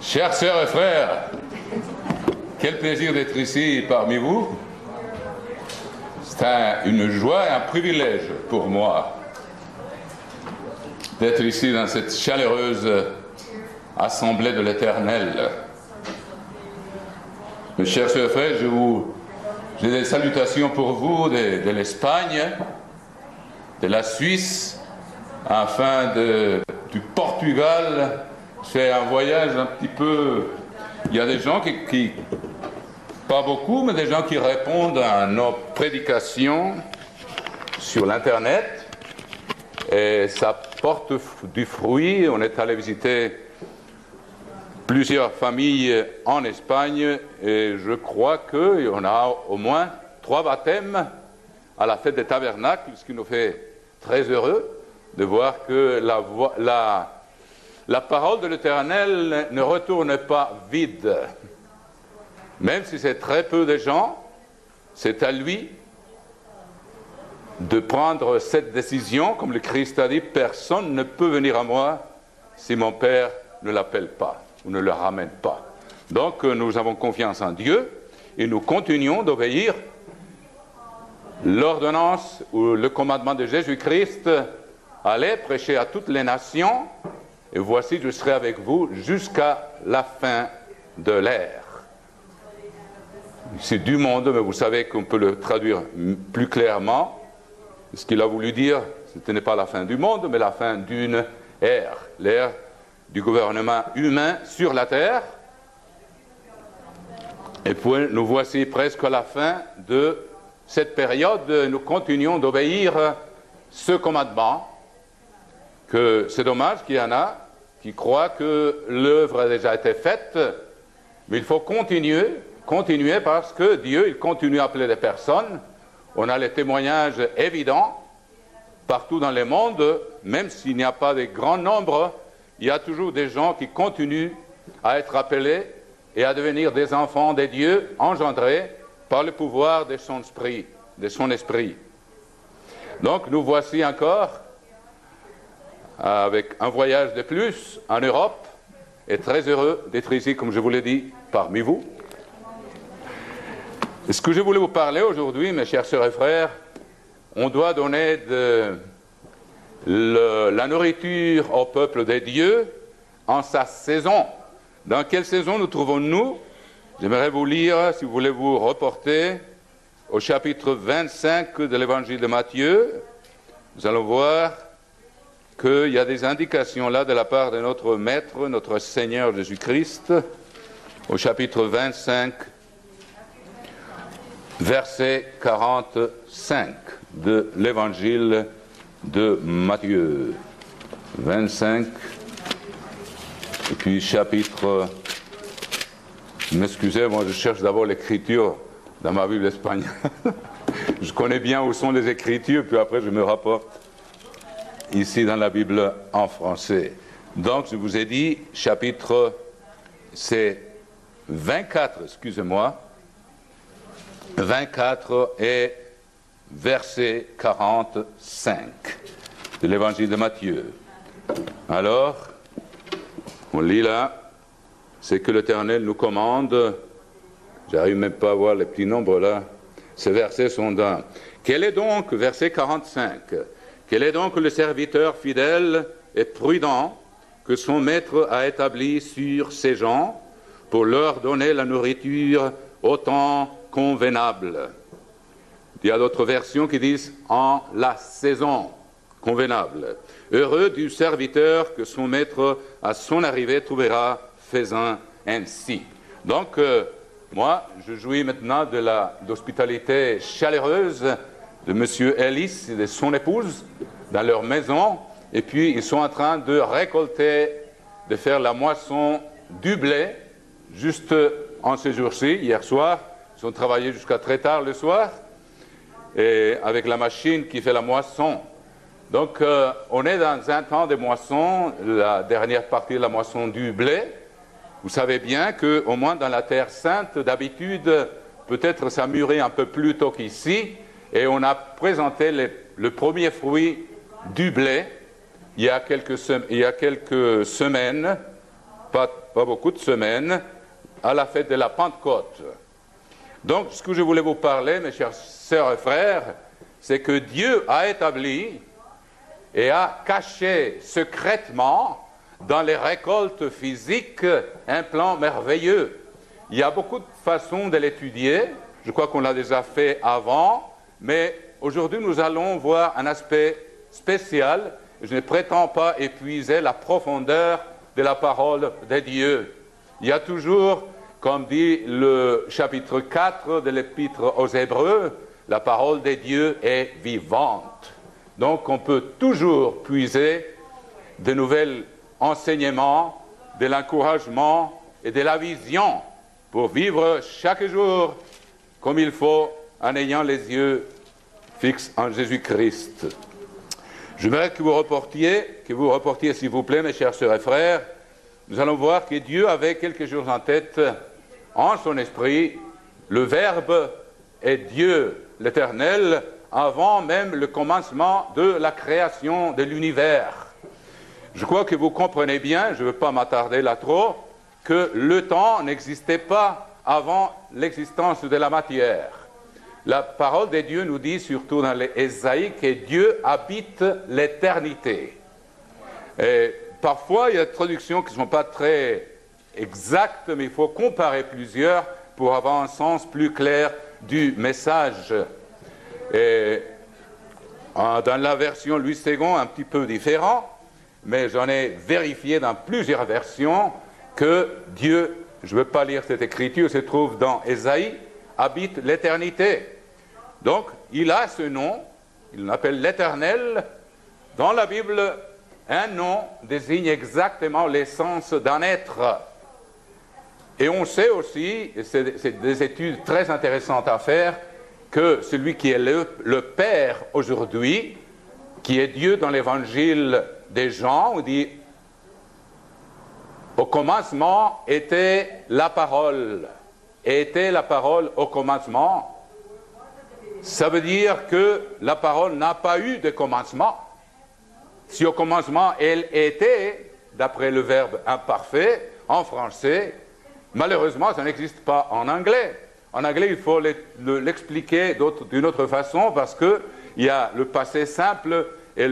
Chers sœurs et frères, quel plaisir d'être ici parmi vous. C'est une joie et un privilège pour moi d'être ici dans cette chaleureuse assemblée de l'Éternel. Mes chers sœurs et frères, j'ai des salutations pour vous de l'Espagne, de la Suisse, du Portugal. C'est un voyage un petit peu... Il y a des gens qui pas beaucoup, mais des gens qui répondent à nos prédications sur l'Internet. Et ça porte du fruit. On est allé visiter plusieurs familles en Espagne et je crois qu'on a au moins 3 baptêmes à la fête des tabernacles, ce qui nous fait très heureux de voir que la parole de l'Éternel ne retourne pas vide. Même si c'est très peu de gens, c'est à lui de prendre cette décision. Comme le Christ a dit, personne ne peut venir à moi si mon Père ne l'appelle pas ou ne le ramène pas. Donc nous avons confiance en Dieu et nous continuons d'obéir l'ordonnance ou le commandement de Jésus-Christ. Allez prêcher à toutes les nations. Et voici, je serai avec vous jusqu'à la fin de l'ère. C'est du monde, mais vous savez qu'on peut le traduire plus clairement. Ce qu'il a voulu dire, ce n'est pas la fin du monde, mais la fin d'une ère. L'ère du gouvernement humain sur la terre. Et puis, nous voici presque à la fin de cette période. Nous continuons d'obéir ce commandement. Que c'est dommage qu'il y en a qui croient que l'œuvre a déjà été faite, mais il faut continuer parce que Dieu, il continue à appeler des personnes. On a les témoignages évidents partout dans le monde, même s'il n'y a pas de grand nombre, il y a toujours des gens qui continuent à être appelés et à devenir des enfants de Dieu, engendrés par le pouvoir de son esprit. Donc nous voici encore avec un voyage de plus en Europe, et très heureux d'être ici, comme je vous l'ai dit, parmi vous. Et ce que je voulais vous parler aujourd'hui, mes chers sœurs et frères, on doit donner la nourriture au peuple de Dieu en sa saison. Dans quelle saison nous trouvons-nous? J'aimerais vous lire, si vous voulez vous reporter, au chapitre 25 de l'évangile de Matthieu. Nous allons voir qu'il y a des indications là de la part de notre Maître, notre Seigneur Jésus-Christ, au chapitre 25, verset 45 de l'évangile de Matthieu. 25, et puis chapitre... M'excusez, moi je cherche d'abord l'écriture dans ma Bible espagnole. Je connais bien où sont les écritures, puis après je me rapporte ici dans la Bible en français. Donc, je vous ai dit, chapitre, c'est 24, excusez-moi, 24 et verset 45 de l'évangile de Matthieu. Alors, on lit là, c'est que l'Éternel nous commande, j'arrive même pas à voir les petits nombres là, ces versets sont dans... Quel est donc, verset 45, quel est donc le serviteur fidèle et prudent que son maître a établi sur ses gens pour leur donner la nourriture au temps convenable? Il y a d'autres versions qui disent en la saison convenable. Heureux du serviteur que son maître à son arrivée trouvera faisant ainsi. Donc, moi, je jouis maintenant de l'hospitalité chaleureuse de M. Ellis et de son épouse dans leur maison, et puis ils sont en train de récolter, de faire la moisson du blé, juste en ce jour-ci, hier soir. Ils ont travaillé jusqu'à très tard le soir, et avec la machine qui fait la moisson. Donc, on est dans un temps de moisson, la dernière partie de la moisson du blé. Vous savez bien qu'au moins dans la Terre Sainte, d'habitude, peut-être ça mûrit un peu plus tôt qu'ici, et on a présenté le premier fruit du blé il y a quelques semaines, pas beaucoup de semaines, à la fête de la Pentecôte. Donc, ce que je voulais vous parler, mes chers sœurs et frères, c'est que Dieu a établi et a caché secrètement dans les récoltes physiques un plan merveilleux. Il y a beaucoup de façons de l'étudier. Je crois qu'on l'a déjà fait avant, mais aujourd'hui nous allons voir un aspect spécial. Je ne prétends pas épuiser la profondeur de la parole de Dieu. Il y a toujours, comme dit le chapitre 4 de l'Épître aux Hébreux, la parole de Dieu est vivante. Donc on peut toujours puiser de nouveaux enseignements, de l'encouragement et de la vision pour vivre chaque jour comme il faut en ayant les yeux fixes en Jésus-Christ. J'aimerais que vous reportiez s'il vous plaît, mes chers sœurs et frères. Nous allons voir que Dieu avait quelque chose en tête, en son esprit. Le Verbe est Dieu, l'Éternel, avant même le commencement de la création de l'univers. Je crois que vous comprenez bien, je ne veux pas m'attarder là trop, que le temps n'existait pas avant l'existence de la matière. La parole de Dieu nous dit, surtout dans les Ésaïe, que Dieu habite l'éternité. Et parfois, il y a des traductions qui ne sont pas très exactes, mais il faut comparer plusieurs pour avoir un sens plus clair du message. Et dans la version Louis II, un petit peu différent, mais j'en ai vérifié dans plusieurs versions que Dieu, je ne veux pas lire cette écriture, se trouve dans Ésaïe, habite l'éternité. Donc, il a ce nom, il l'appelle l'Éternel. Dans la Bible, un nom désigne exactement l'essence d'un être. Et on sait aussi, et c'est des études très intéressantes à faire, que celui qui est le Père aujourd'hui, qui est Dieu dans l'évangile des Jean, on dit au commencement était la parole. Et était la parole au commencement. Ça veut dire que la parole n'a pas eu de commencement. Si au commencement elle était, d'après le verbe imparfait, en français, malheureusement ça n'existe pas en anglais. En anglais, il faut l'expliquer d'une autre façon parce qu'il y a le passé simple et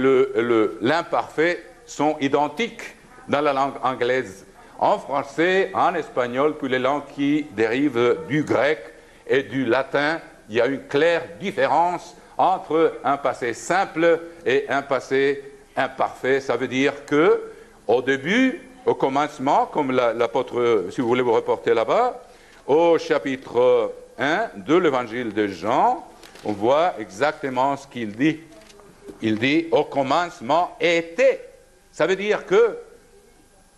l'imparfait sont identiques dans la langue anglaise. En français, en espagnol, puis les langues qui dérivent du grec et du latin, il y a une claire différence entre un passé simple et un passé imparfait. Ça veut dire que au début, au commencement, comme l'apôtre, si vous voulez vous reporter là-bas, au chapitre 1 de l'évangile de Jean, on voit exactement ce qu'il dit. Il dit, au commencement était. Ça veut dire que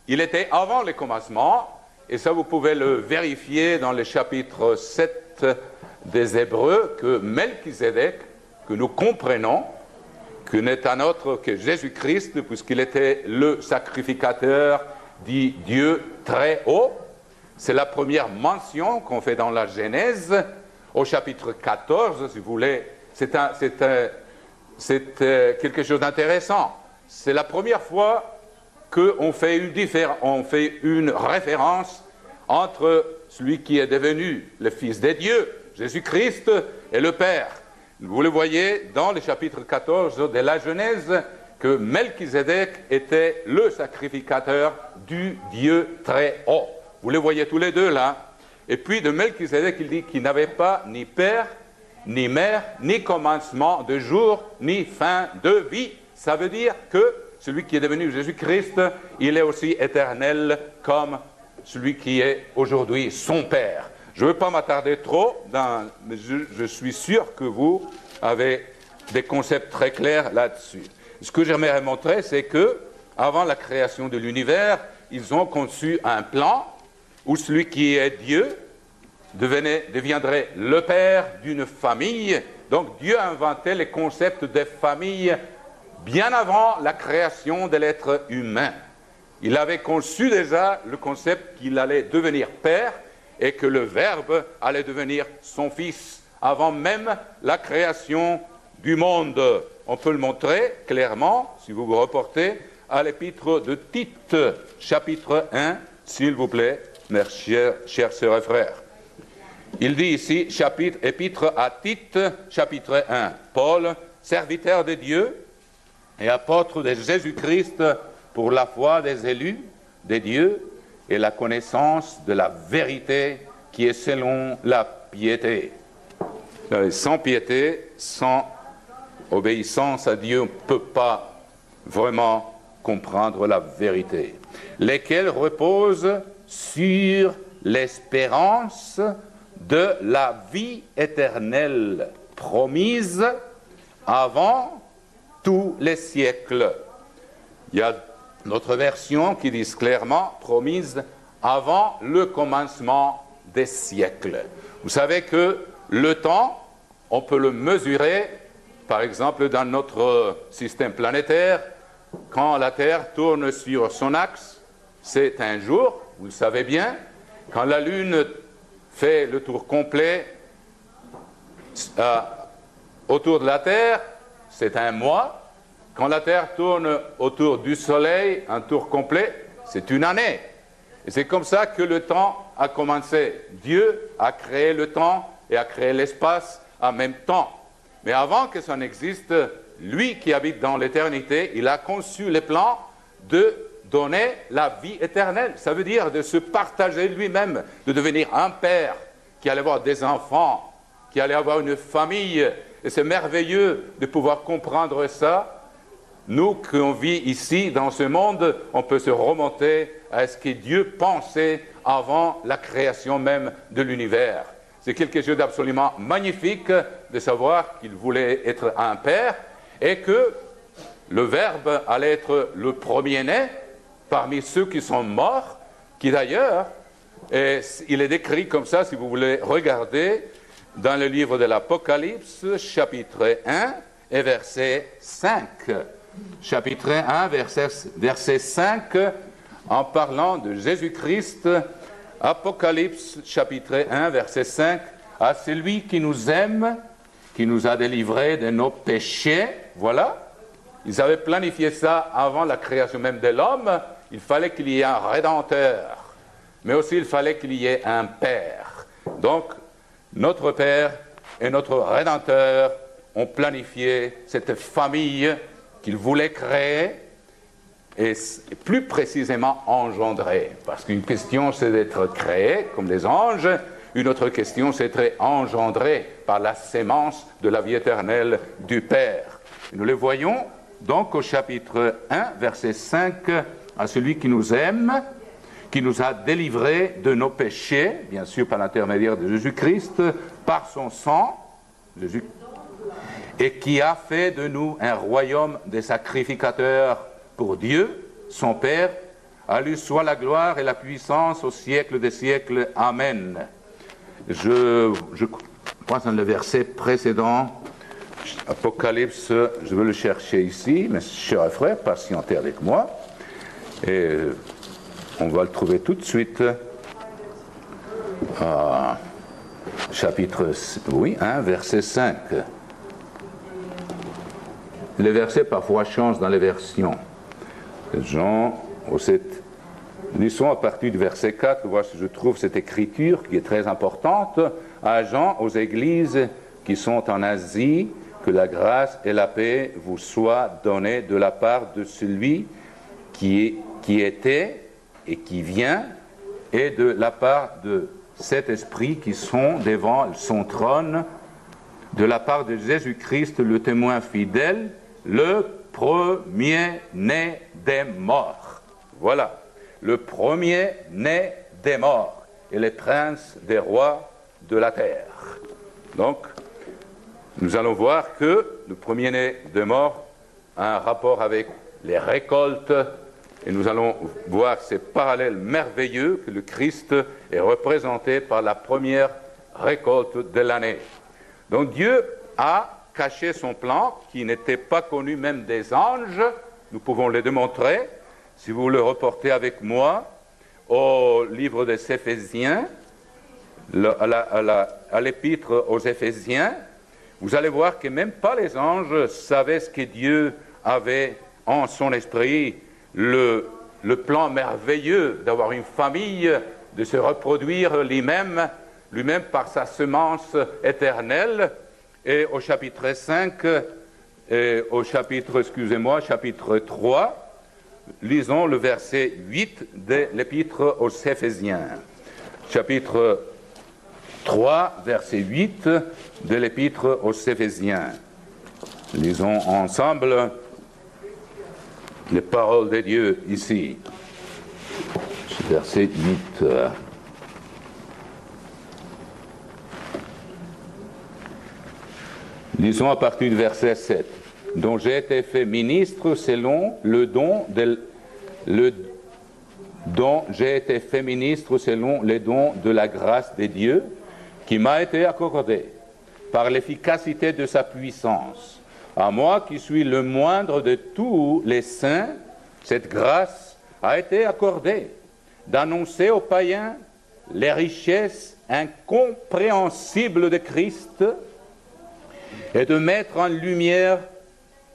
il était avant le commencement, et ça vous pouvez le vérifier dans le chapitre 7 des Hébreux, que Melchizedek, que nous comprenons, que n'est un autre que Jésus-Christ, puisqu'il était le sacrificateur, dit Dieu très haut. C'est la première mention qu'on fait dans la Genèse, au chapitre 14, si vous voulez. C'est quelque chose d'intéressant. C'est la première fois qu'on fait une référence entre celui qui est devenu le Fils de Dieu, Jésus-Christ, et le Père. Vous le voyez dans le chapitre 14 de la Genèse, que Melchizedek était le sacrificateur du Dieu très haut. Vous les voyez tous les deux là. Et puis de Melchizedek, il dit qu'il n'avait pas ni père, ni mère, ni commencement de jour, ni fin de vie. Ça veut dire que celui qui est devenu Jésus-Christ, il est aussi éternel comme celui qui est aujourd'hui son Père. Je ne veux pas m'attarder trop, mais je suis sûr que vous avez des concepts très clairs là-dessus. Ce que j'aimerais montrer, c'est que avant la création de l'univers, ils ont conçu un plan où celui qui est Dieu deviendrait le père d'une famille. Donc Dieu a inventé les concepts de famille bien avant la création de l'être humain. Il avait conçu déjà le concept qu'il allait devenir père et que le Verbe allait devenir son fils avant même la création du monde. On peut le montrer clairement, si vous vous reportez, à l'épître de Tite, chapitre 1, s'il vous plaît, mes chers sœurs et frères. Il dit ici, épître à Tite, chapitre 1. Paul, serviteur de Dieu et apôtre de Jésus-Christ pour la foi des élus de Dieu et la connaissance de la vérité qui est selon la piété. Sans piété, sans obéissance à Dieu, on ne peut pas vraiment comprendre la vérité. Lesquels reposent sur l'espérance de la vie éternelle promise avant tous les siècles. Il y a notre version qui dit clairement promise avant le commencement des siècles. Vous savez que le temps, on peut le mesurer, par exemple, dans notre système planétaire. Quand la Terre tourne sur son axe, c'est un jour, vous le savez bien. Quand la Lune fait le tour complet autour de la Terre, c'est un mois. Quand la Terre tourne autour du Soleil, un tour complet, c'est une année. Et c'est comme ça que le temps a commencé. Dieu a créé le temps et a créé l'espace en même temps. Mais avant que ça n'existe, lui qui habite dans l'éternité, il a conçu les plans de donner la vie éternelle. Ça veut dire de se partager lui-même, de devenir un père qui allait avoir des enfants, qui allait avoir une famille. Et c'est merveilleux de pouvoir comprendre ça. Nous qui on vit ici, dans ce monde, on peut se remonter à ce que Dieu pensait avant la création même de l'univers. C'est quelque chose d'absolument magnifique de savoir qu'il voulait être un père et que le Verbe allait être le premier-né parmi ceux qui sont morts, qui d'ailleurs, il est décrit comme ça, si vous voulez regarder, dans le livre de l'Apocalypse, chapitre 1 et verset 5. Chapitre 1, verset 5, en parlant de Jésus-Christ, Apocalypse, chapitre 1, verset 5, « À celui qui nous aime, qui nous a délivrés de nos péchés. » Voilà, ils avaient planifié ça avant la création même de l'homme. Il fallait qu'il y ait un Rédempteur, mais aussi il fallait qu'il y ait un Père. Donc, notre Père et notre Rédempteur ont planifié cette famille qu'il voulait créer et plus précisément engendrer. Parce qu'une question, c'est d'être créé comme les anges. Une autre question, c'est d'être engendré par la sémence de la vie éternelle du Père. Et nous le voyons donc au chapitre 1, verset 5, à celui qui nous aime, qui nous a délivrés de nos péchés, bien sûr par l'intermédiaire de Jésus-Christ, par son sang, Jésus, et qui a fait de nous un royaume des sacrificateurs pour Dieu, son Père. À lui soit la gloire et la puissance au siècle des siècles. Amen. Je crois dans le verset précédent, Apocalypse, je vais le chercher ici, mes chers frères, patientez avec moi, et on va le trouver tout de suite. Chapitre 1, verset 5. Les versets parfois changent dans les versions. Jean, lisons à partir du verset 4, voir si je trouve cette écriture qui est très importante. À Jean, aux églises qui sont en Asie, que la grâce et la paix vous soient données de la part de celui qui était et qui vient, et de la part de cet esprit qui sont devant son trône, de la part de Jésus-Christ, le témoin fidèle, le premier-né des morts. Voilà, le premier-né des morts et le prince des rois de la terre. Donc, nous allons voir que le premier-né des morts a un rapport avec les récoltes, et nous allons voir ces parallèles merveilleux que le Christ est représenté par la première récolte de l'année. Donc Dieu a caché son plan qui n'était pas connu même des anges. Nous pouvons le démontrer. Si vous le reportez avec moi au livre des Éphésiens, à l'épître aux Éphésiens, vous allez voir que même pas les anges savaient ce que Dieu avait en son esprit, le le plan merveilleux d'avoir une famille, de se reproduire lui-même par sa semence éternelle. Et au chapitre 5, et au chapitre 3, lisons le verset 8 de l'épître aux Éphésiens. Chapitre 3, verset 8 de l'épître aux Éphésiens. Lisons ensemble les paroles de Dieu ici. Verset 8. Lisons à partir du verset 7. Dont j'ai été fait ministre selon le don de la grâce de Dieu qui m'a été accordé par l'efficacité de sa puissance. À moi qui suis le moindre de tous les saints, cette grâce a été accordée d'annoncer aux païens les richesses incompréhensibles de Christ et de mettre en lumière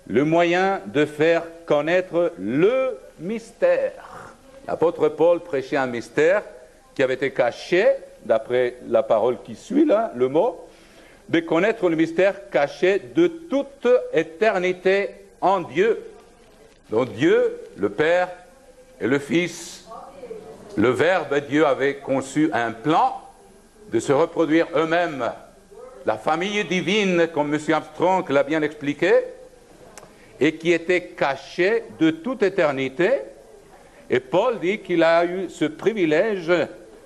le moyen de faire connaître le mystère. L'apôtre Paul prêchait un mystère qui avait été caché, d'après la parole qui suit là, le mot, de connaître le mystère caché de toute éternité en Dieu. Donc Dieu, le Père et le Fils, le Verbe, Dieu avait conçu un plan de se reproduire eux-mêmes. La famille divine, comme M. Armstrong l'a bien expliqué, et qui était cachée de toute éternité. Et Paul dit qu'il a eu ce privilège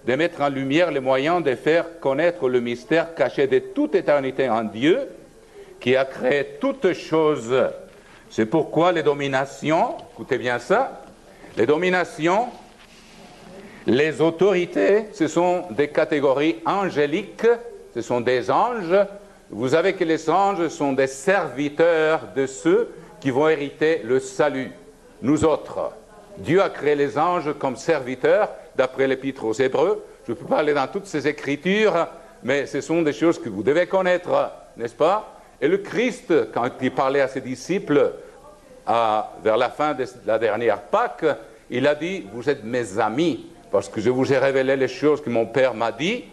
de mettre en lumière les moyens de faire connaître le mystère caché de toute éternité en Dieu, qui a créé toutes choses. C'est pourquoi les dominations, écoutez bien ça, les dominations, les autorités, ce sont des catégories angéliques, ce sont des anges. Vous savez que les anges sont des serviteurs de ceux qui vont hériter le salut. Nous autres, Dieu a créé les anges comme serviteurs, d'après l'Épître aux Hébreux. Je ne peux pas aller dans toutes ces écritures, mais ce sont des choses que vous devez connaître, n'est-ce pas? Et le Christ, quand il parlait à ses disciples, vers la fin de la dernière Pâque, il a dit, vous êtes mes amis, parce que je vous ai révélé les choses que mon Père m'a dit,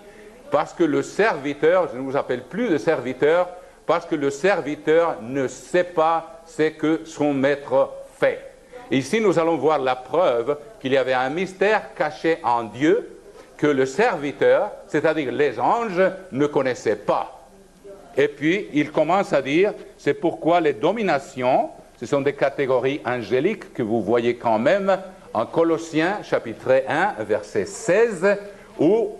parce que le serviteur, je ne vous appelle plus de serviteur, parce que le serviteur ne sait pas ce que son maître fait. Ici, nous allons voir la preuve qu'il y avait un mystère caché en Dieu que le serviteur, c'est-à-dire les anges, ne connaissaient pas. Et puis, il commence à dire, c'est pourquoi les dominations, ce sont des catégories angéliques que vous voyez quand même en Colossiens, chapitre 1, verset 16, où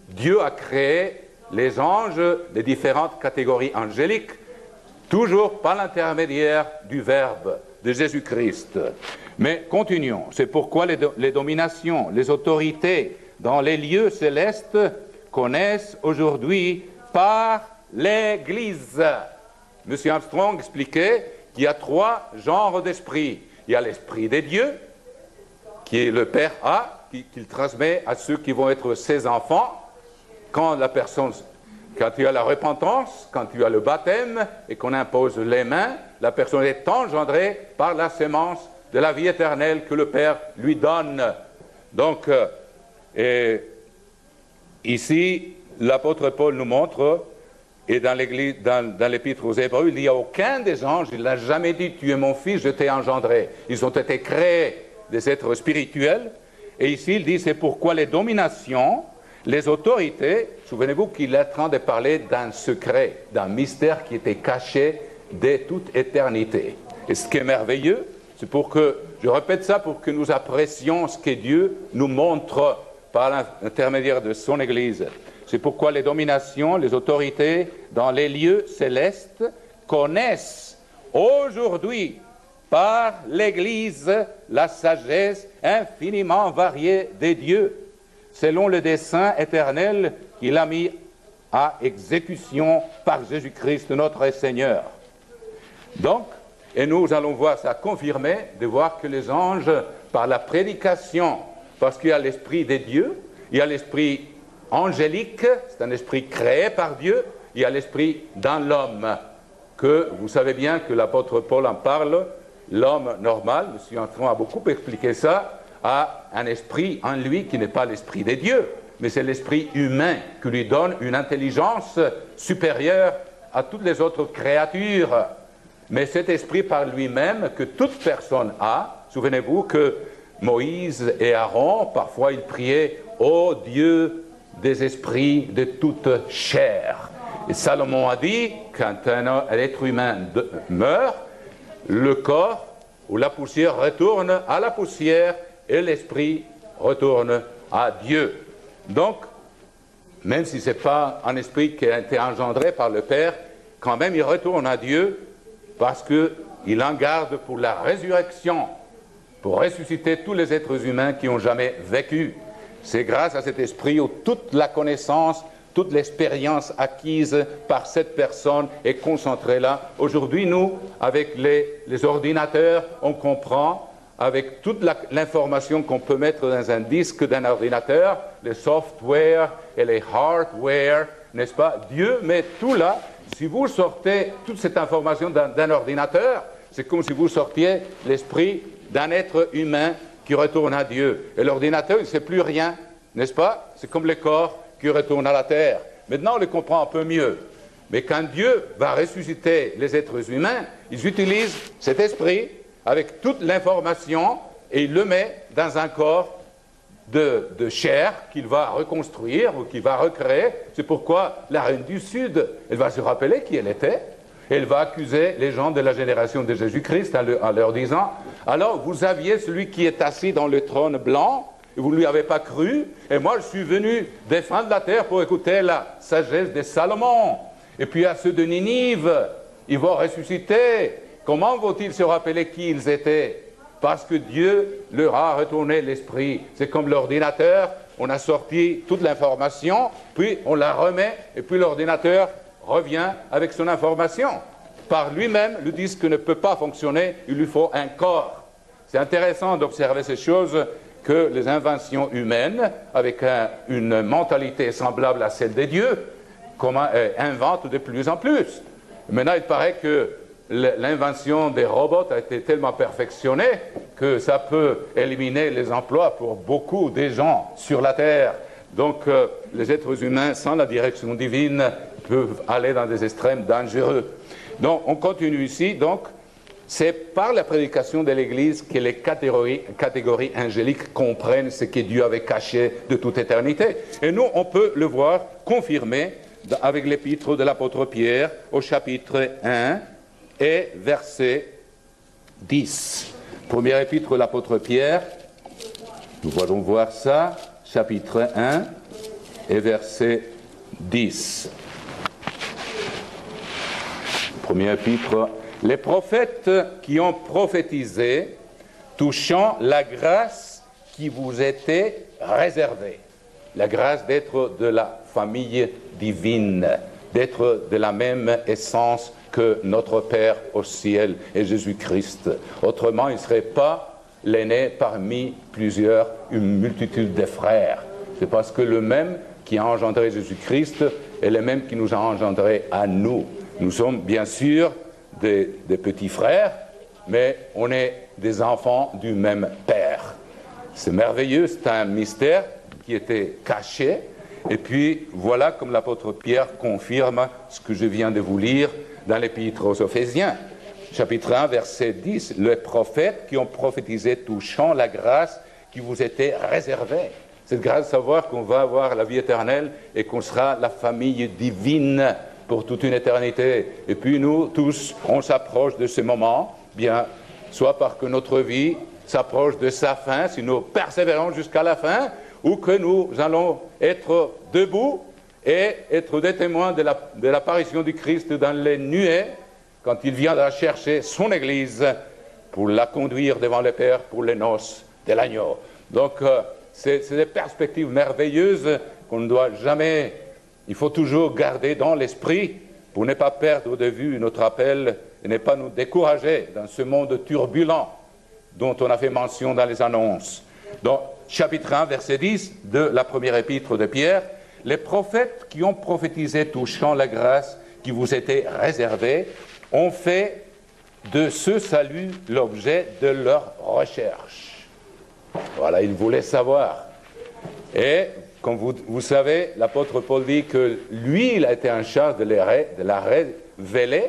Dieu a créé les anges, les différentes catégories angéliques, toujours par l'intermédiaire du Verbe de Jésus-Christ. Mais continuons. C'est pourquoi les dominations, les autorités dans les lieux célestes connaissent aujourd'hui par l'Église. M. Armstrong expliquait qu'il y a 3 genres d'esprit. Il y a l'esprit des dieux, qui le Père a, qu'il transmet à ceux qui vont être ses enfants. Quand il y a la repentance, quand il y a le baptême et qu'on impose les mains, la personne est engendrée par la sémence de la vie éternelle que le Père lui donne. Donc, ici, l'apôtre Paul nous montre, et dans l'Épître aux Hébreux, il n'y a aucun des anges, il n'a jamais dit « tu es mon fils, je t'ai engendré ». Ils ont été créés des êtres spirituels, et ici il dit « c'est pourquoi les dominations, les autorités », souvenez-vous qu'il est en train de parler d'un secret, d'un mystère qui était caché de toute éternité. Et ce qui est merveilleux, c'est je répète ça pour que nous apprécions ce que Dieu nous montre par l'intermédiaire de son Église. C'est pourquoi les dominations, les autorités dans les lieux célestes connaissent aujourd'hui par l'Église la sagesse infiniment variée des dieux, selon le dessein éternel qu'il a mis à exécution par Jésus-Christ notre Seigneur. Donc, et nous allons voir ça confirmé, de voir que les anges, par la prédication, parce qu'il y a l'esprit des dieux, il y a l'esprit angélique, c'est un esprit créé par Dieu, il y a l'esprit dans l'homme, que vous savez bien que l'apôtre Paul en parle, l'homme normal, M. Antoine a beaucoup expliqué ça, a un esprit en lui qui n'est pas l'esprit des dieux, mais c'est l'esprit humain qui lui donne une intelligence supérieure à toutes les autres créatures. Mais cet esprit par lui-même que toute personne a, souvenez-vous que Moïse et Aaron, parfois ils priaient « Ô Dieu des esprits de toute chair ». Et Salomon a dit, quand un être humain meurt, le corps ou la poussière retourne à la poussière et l'esprit retourne à Dieu. Donc, même si ce n'est pas un esprit qui a été engendré par le Père, quand même il retourne à Dieu parce qu'il en garde pour la résurrection, pour ressusciter tous les êtres humains qui n'ont jamais vécu. C'est grâce à cet esprit où toute la connaissance, toute l'expérience acquise par cette personne est concentrée là. Aujourd'hui, nous, avec les ordinateurs, on comprend, avec toute l'information qu'on peut mettre dans un disque d'un ordinateur, les software et les hardware, n'est-ce pas? Dieu met tout là. Si vous sortez toute cette information d'un ordinateur, c'est comme si vous sortiez l'esprit d'un être humain qui retourne à Dieu. Et l'ordinateur, il ne sait plus rien, n'est-ce pas? C'est comme le corps qui retourne à la terre. Maintenant, on le comprend un peu mieux. Mais quand Dieu va ressusciter les êtres humains, ils utilisent cet esprit avec toute l'information et il le met dans un corps de chair qu'il va reconstruire ou qu'il va recréer. C'est pourquoi la reine du Sud, elle va se rappeler qui elle était. Elle va accuser les gens de la génération de Jésus-Christ en leur disant « Alors, vous aviez celui qui est assis dans le trône blanc, et vous ne lui avez pas cru, et moi je suis venu défendre la terre pour écouter la sagesse de Salomon. Et puis à ceux de Ninive, ils vont ressusciter. Comment vont-ils se rappeler qui ils étaient? Parce que Dieu leur a retourné l'esprit. C'est comme l'ordinateur, on a sorti toute l'information, puis on la remet, et puis l'ordinateur revient avec son information. Par lui-même, le disque ne peut pas fonctionner, il lui faut un corps. C'est intéressant d'observer ces choses, que les inventions humaines, avec une mentalité semblable à celle des dieux, inventent de plus en plus. Maintenant, il paraît que l'invention des robots a été tellement perfectionnée que ça peut éliminer les emplois pour beaucoup des gens sur la Terre. Donc, les êtres humains, sans la direction divine, peuvent aller dans des extrêmes dangereux. Donc, on continue ici. Donc, c'est par la prédication de l'Église que les catégories angéliques comprennent ce que Dieu avait caché de toute éternité. Et nous, on peut le voir confirmé avec l'épître de l'apôtre Pierre au chapitre 1 et verset 10. Première épître de l'apôtre Pierre, nous allons voir ça, chapitre 1 et verset 10. Première épître. Les prophètes qui ont prophétisé touchant la grâce qui vous était réservée, la grâce d'être de la famille divine, d'être de la même essence que notre Père au ciel et Jésus-Christ. Autrement, il ne serait pas l'aîné parmi une multitude de frères. C'est parce que le même qui a engendré Jésus-Christ est le même qui nous a engendrés à nous. Nous sommes bien sûr des petits frères, mais on est des enfants du même Père. C'est merveilleux, c'est un mystère qui était caché. Et puis voilà comme l'apôtre Pierre confirme ce que je viens de vous lire dans l'épître aux Éphésiens. Chapitre 1, verset 10, les prophètes qui ont prophétisé touchant la grâce qui vous était réservée. Cette grâce de savoir qu'on va avoir la vie éternelle et qu'on sera la famille divine pour toute une éternité. Et puis nous, tous, on s'approche de ce moment, bien, soit parce que notre vie s'approche de sa fin, si nous persévérons jusqu'à la fin, ou que nous allons être debout et être des témoins de l'apparition du Christ dans les nuées, quand il viendra chercher son Église pour la conduire devant le Père pour les noces de l'agneau. Donc, c'est des perspectives merveilleuses qu'on ne doit jamais... Il faut toujours garder dans l'esprit pour ne pas perdre de vue notre appel et ne pas nous décourager dans ce monde turbulent dont on a fait mention dans les annonces. Donc, chapitre 1, verset 10 de la première épître de Pierre, « Les prophètes qui ont prophétisé touchant la grâce qui vous était réservée ont fait de ce salut l'objet de leur recherche. Voilà, ils voulaient savoir. Et, comme vous savez, l'apôtre Paul dit que lui, il a été en charge de la révéler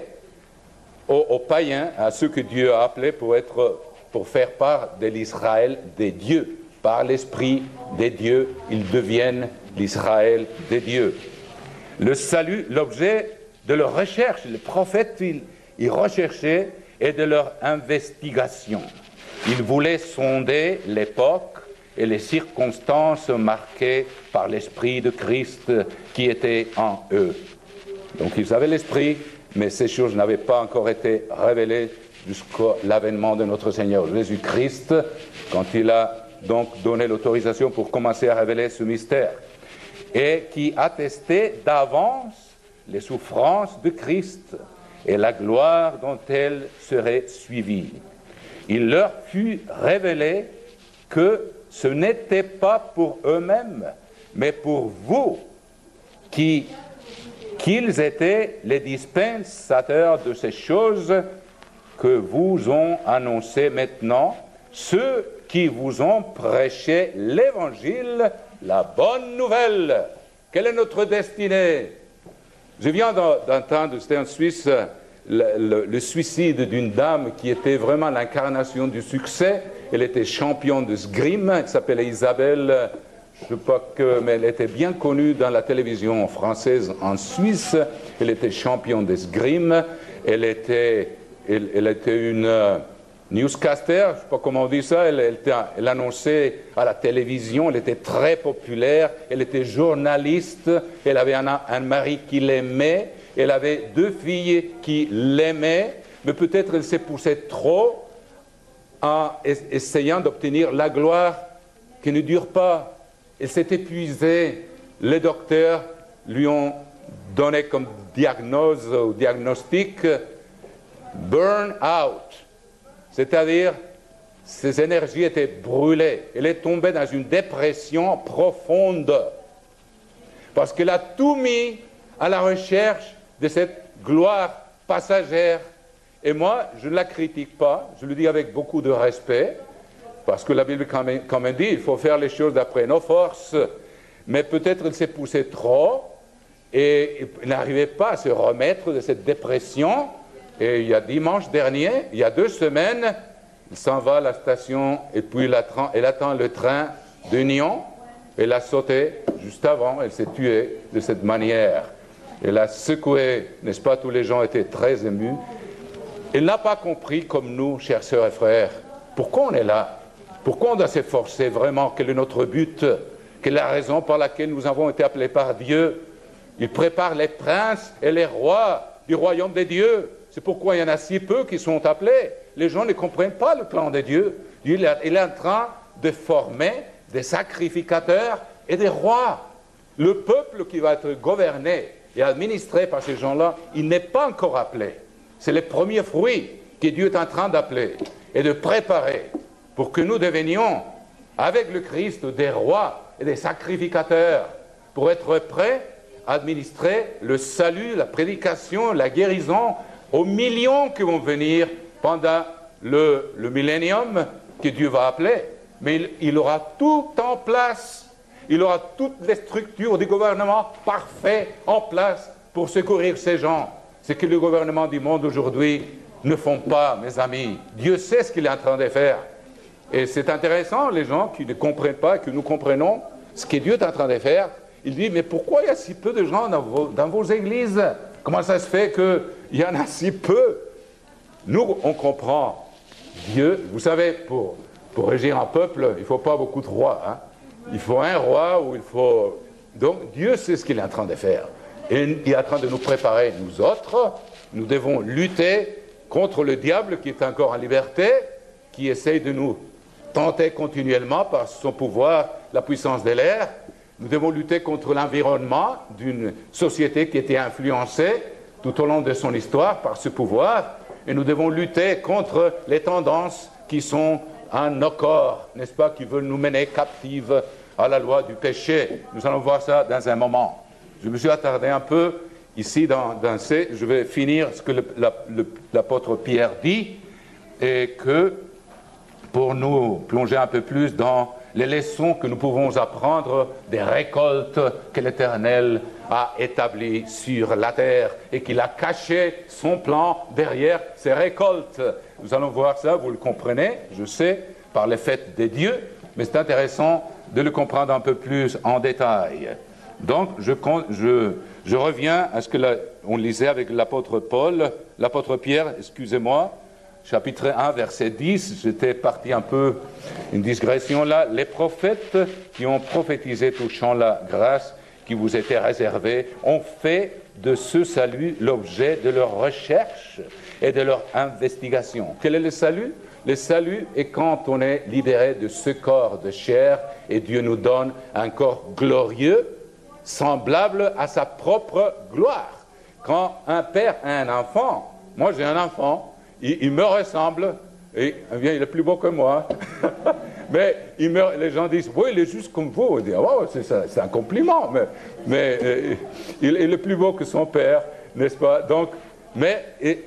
aux païens, à ceux que Dieu a appelés pour faire part de l'Israël des dieux. Par l'Esprit des dieux, ils deviennent l'Israël des dieux. Le salut, l'objet de leur recherche, les prophètes, ils recherchaient, et de leur investigation. Ils voulaient sonder l'époque et les circonstances marquées par l'Esprit de Christ qui était en eux. Donc ils avaient l'Esprit, mais ces choses n'avaient pas encore été révélées jusqu'à l'avènement de notre Seigneur Jésus-Christ, quand il a donc donné l'autorisation pour commencer à révéler ce mystère, et qui attestait d'avance les souffrances de Christ et la gloire dont elles seraient suivies. Il leur fut révélé que ce n'était pas pour eux-mêmes, mais pour vous, qu'ils étaient les dispensateurs de ces choses que vous ont annoncées maintenant, ceux qui vous ont prêché l'Évangile, la bonne nouvelle. Quelle est notre destinée? Je viens d'entendre, c'était en Suisse, le suicide d'une dame qui était vraiment l'incarnation du succès. Elle était championne de escrime, elle s'appelait Isabelle, je ne sais pas que, mais elle était bien connue dans la télévision française en Suisse. Elle était championne d'escrime, elle était une newscaster, je ne sais pas comment on dit ça, elle annonçait à la télévision, elle était très populaire, elle était journaliste, elle avait un mari qui l'aimait, elle avait 2 filles qui l'aimaient, mais peut-être elle s'est poussée trop en essayant d'obtenir la gloire qui ne dure pas. Elle s'est épuisée, les docteurs lui ont donné comme diagnose ou diagnostic burn out. C'est-à-dire, ses énergies étaient brûlées. Elle est tombée dans une dépression profonde. Parce qu'elle a tout mis à la recherche de cette gloire passagère. Et moi, je ne la critique pas, je le dis avec beaucoup de respect, parce que la Bible quand même dit, il faut faire les choses d'après nos forces. Mais peut-être elle s'est poussée trop, et elle n'arrivait pas à se remettre de cette dépression. Et il y a dimanche dernier, il y a 2 semaines, il s'en va à la station et puis elle attend le train de Nyon. Elle a sauté juste avant, elle s'est tuée de cette manière. Elle a secoué, n'est-ce pas, tous les gens étaient très émus. Elle n'a pas compris, comme nous, chers sœurs et frères, pourquoi on est là, pourquoi on doit s'efforcer vraiment, quel est notre but, quelle est la raison par laquelle nous avons été appelés par Dieu. Il prépare les princes et les rois du royaume des dieux. C'est pourquoi il y en a si peu qui sont appelés. Les gens ne comprennent pas le plan de Dieu. Dieu il est en train de former des sacrificateurs et des rois. Le peuple qui va être gouverné et administré par ces gens-là, il n'est pas encore appelé. C'est les premiers fruits que Dieu est en train d'appeler et de préparer pour que nous devenions, avec le Christ, des rois et des sacrificateurs, pour être prêts à administrer le salut, la prédication, la guérison aux millions qui vont venir pendant le millénium que Dieu va appeler. Mais il aura tout en place. Il aura toutes les structures du gouvernement parfaites en place pour secourir ces gens. Ce que le gouvernement du monde aujourd'hui ne font pas, mes amis. Dieu sait ce qu'il est en train de faire. Et c'est intéressant, les gens qui ne comprennent pas, que nous comprenons ce que Dieu est en train de faire. Il dit, mais pourquoi il y a si peu de gens dans vos églises? Comment ça se fait qu'il y en a si peu? Nous, on comprend. Dieu, vous savez, pour régir un peuple, il ne faut pas beaucoup de rois. Hein? Il faut un roi ou il faut... Donc, Dieu sait ce qu'il est en train de faire. Et il est en train de nous préparer. Nous autres, nous devons lutter contre le diable qui est encore en liberté, qui essaye de nous tenter continuellement par son pouvoir, la puissance de l'air. Nous devons lutter contre l'environnement d'une société qui était influencée tout au long de son histoire par ce pouvoir. Et nous devons lutter contre les tendances qui sont en nos corps, n'est-ce pas, qui veulent nous mener captives à la loi du péché. Nous allons voir ça dans un moment. Je me suis attardé un peu ici dans C, je vais finir ce que l'apôtre Pierre dit, et que pour nous plonger un peu plus dans les leçons que nous pouvons apprendre des récoltes que l'Éternel a établies sur la terre et qu'il a caché son plan derrière ces récoltes. Nous allons voir ça, vous le comprenez, je sais, par les fêtes des dieux, mais c'est intéressant de le comprendre un peu plus en détail. Donc, je reviens à ce que on lisait avec l'apôtre Pierre, excusez-moi, chapitre 1, verset 10, j'étais parti un peu, une digression là. Les prophètes qui ont prophétisé touchant la grâce qui vous était réservée ont fait de ce salut l'objet de leur recherche et de leur investigation. Quel est le salut? Le salut est quand on est libéré de ce corps de chair et Dieu nous donne un corps glorieux, semblable à sa propre gloire. Quand un père a un enfant, moi j'ai un enfant, il me ressemble, et il est plus beau que moi, mais les gens disent, oui, il est juste comme vous. On dit, oh, c'est un compliment, mais il est plus beau que son père, n'est-ce pas? Donc, je vais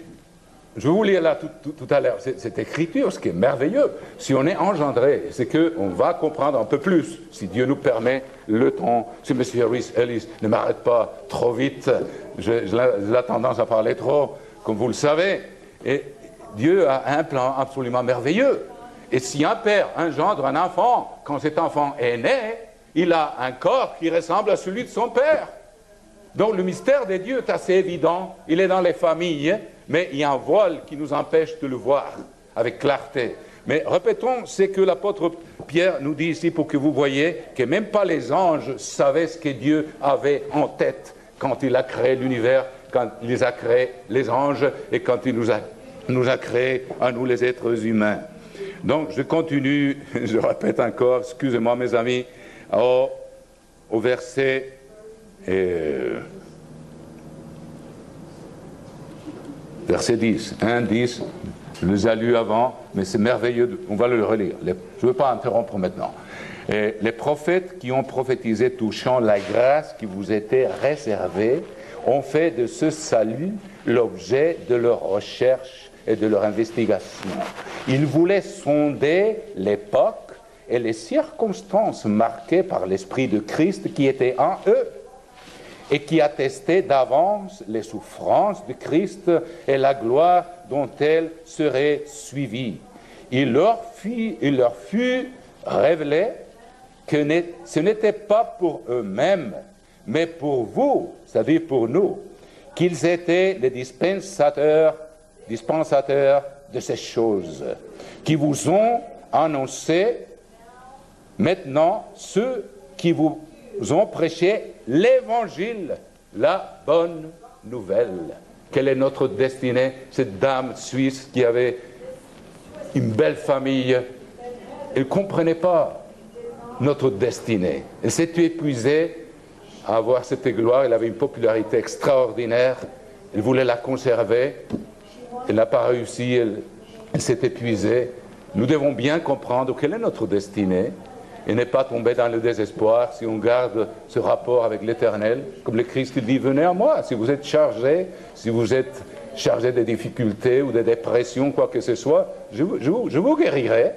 vous lire là tout à l'heure, cette écriture, ce qui est merveilleux, si on est engendré, c'est qu'on va comprendre un peu plus, si Dieu nous permet le temps. Si M. Ellis ne m'arrête pas trop vite, j'ai la tendance à parler trop, comme vous le savez, et Dieu a un plan absolument merveilleux. Et si un père engendre un enfant, quand cet enfant est né, il a un corps qui ressemble à celui de son père. Donc le mystère de Dieu est assez évident, il est dans les familles, mais il y a un voile qui nous empêche de le voir avec clarté. Mais répétons ce que l'apôtre Pierre nous dit ici pour que vous voyez que même pas les anges savaient ce que Dieu avait en tête quand il a créé l'univers, quand il les a créés, les anges, et quand il nous a créés à nous les êtres humains. Donc je continue, je répète encore, excusez-moi mes amis, au verset verset 10, 1, 10, je les ai lus avant, mais c'est merveilleux, on va le relire, je ne veux pas interrompre maintenant. Et les prophètes qui ont prophétisé touchant la grâce qui vous était réservée ont fait de ce salut l'objet de leur recherche et de leur investigation. Ils voulaient sonder l'époque et les circonstances marquées par l'Esprit de Christ qui était en eux et qui attestait d'avance les souffrances de Christ et la gloire dont elles seraient suivies. Il leur fut révélé que ce n'était pas pour eux-mêmes, mais pour vous, c'est-à-dire pour nous, qu'ils étaient les dispensateurs de ces choses, qui vous ont annoncé maintenant ceux qui vous ont prêché l'évangile, la bonne nouvelle. Quelle est notre destinée? Cette dame suisse qui avait une belle famille, elle ne comprenait pas notre destinée. Elle s'est épuisée à avoir cette gloire, elle avait une popularité extraordinaire, elle voulait la conserver, elle n'a pas réussi, elle s'est épuisée. Nous devons bien comprendre quelle est notre destinée et ne pas tomber dans le désespoir si on garde ce rapport avec l'Éternel. Comme le Christ dit, venez à moi, si vous êtes chargé, de difficultés ou de dépressions, quoi que ce soit, je vous guérirai.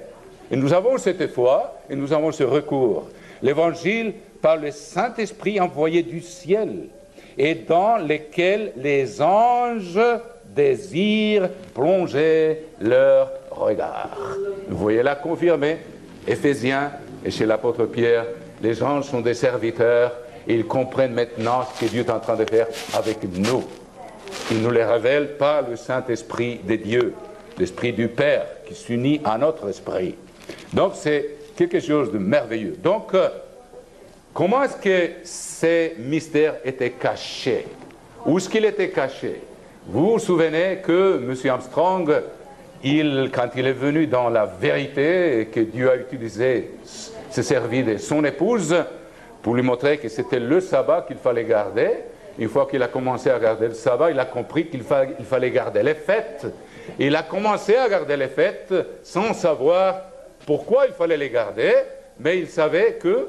Et nous avons cette foi et nous avons ce recours. L'Évangile par le Saint-Esprit envoyé du ciel et dans lequel les anges désirent plonger leur regard. Vous voyez là confirmé, Éphésiens et chez l'apôtre Pierre, les anges sont des serviteurs et ils comprennent maintenant ce que Dieu est en train de faire avec nous. Il nous les révèle par le Saint-Esprit de Dieu, l'Esprit du Père qui s'unit à notre esprit. Donc c'est quelque chose de merveilleux. Donc comment est-ce que ces mystères étaient cachés? Où est-ce qu'il était caché? Vous vous souvenez que M. Armstrong, quand il est venu dans la vérité et que Dieu a utilisé, s'est servi de son épouse pour lui montrer que c'était le sabbat qu'il fallait garder. Une fois qu'il a commencé à garder le sabbat, il a compris qu'il fallait garder les fêtes. Il a commencé à garder les fêtes sans savoir pourquoi il fallait les garder, mais il savait que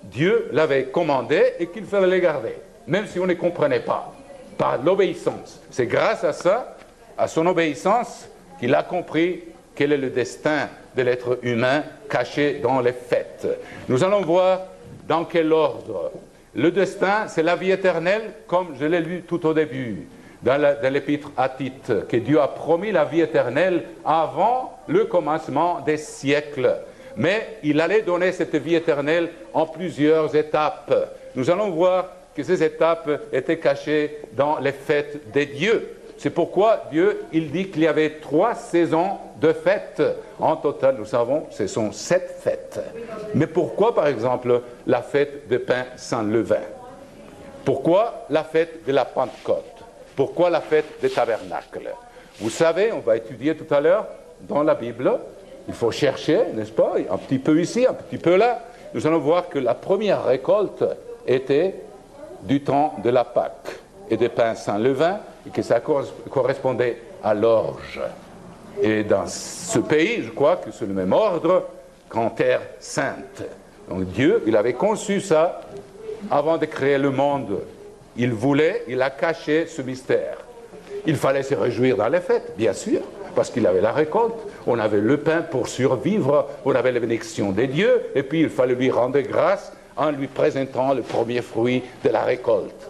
Dieu l'avait commandé et qu'il fallait les garder, même si on ne comprenait pas. par l'obéissance. C'est grâce à ça, à son obéissance, qu'il a compris quel est le destin de l'être humain caché dans les fêtes. Nous allons voir dans quel ordre. Le destin, c'est la vie éternelle, comme je l'ai lu tout au début, dans l'épître à Tite, que Dieu a promis la vie éternelle avant le commencement des siècles. Mais il allait donner cette vie éternelle en plusieurs étapes. Nous allons voir que ces étapes étaient cachées dans les fêtes des dieux. C'est pourquoi Dieu, il dit qu'il y avait 3 saisons de fêtes. En total, nous savons, ce sont 7 fêtes. Mais pourquoi, par exemple, la fête de pain sans levain? Pourquoi la fête de la Pentecôte? Pourquoi la fête des tabernacles? Vous savez, on va étudier tout à l'heure dans la Bible, il faut chercher, n'est-ce pas? Un petit peu ici, un petit peu là. Nous allons voir que la première récolte était du temps de la Pâque et des pains sans levain, et que ça correspondait à l'orge. Et dans ce pays, je crois que c'est le même ordre qu'en terre sainte. Donc Dieu, il avait conçu ça avant de créer le monde. Il voulait, il a caché ce mystère. Il fallait se réjouir dans les fêtes, bien sûr, parce qu'il avait la récolte, on avait le pain pour survivre, on avait la bénédiction des dieux, et puis il fallait lui rendre grâce en lui présentant le premier fruit de la récolte.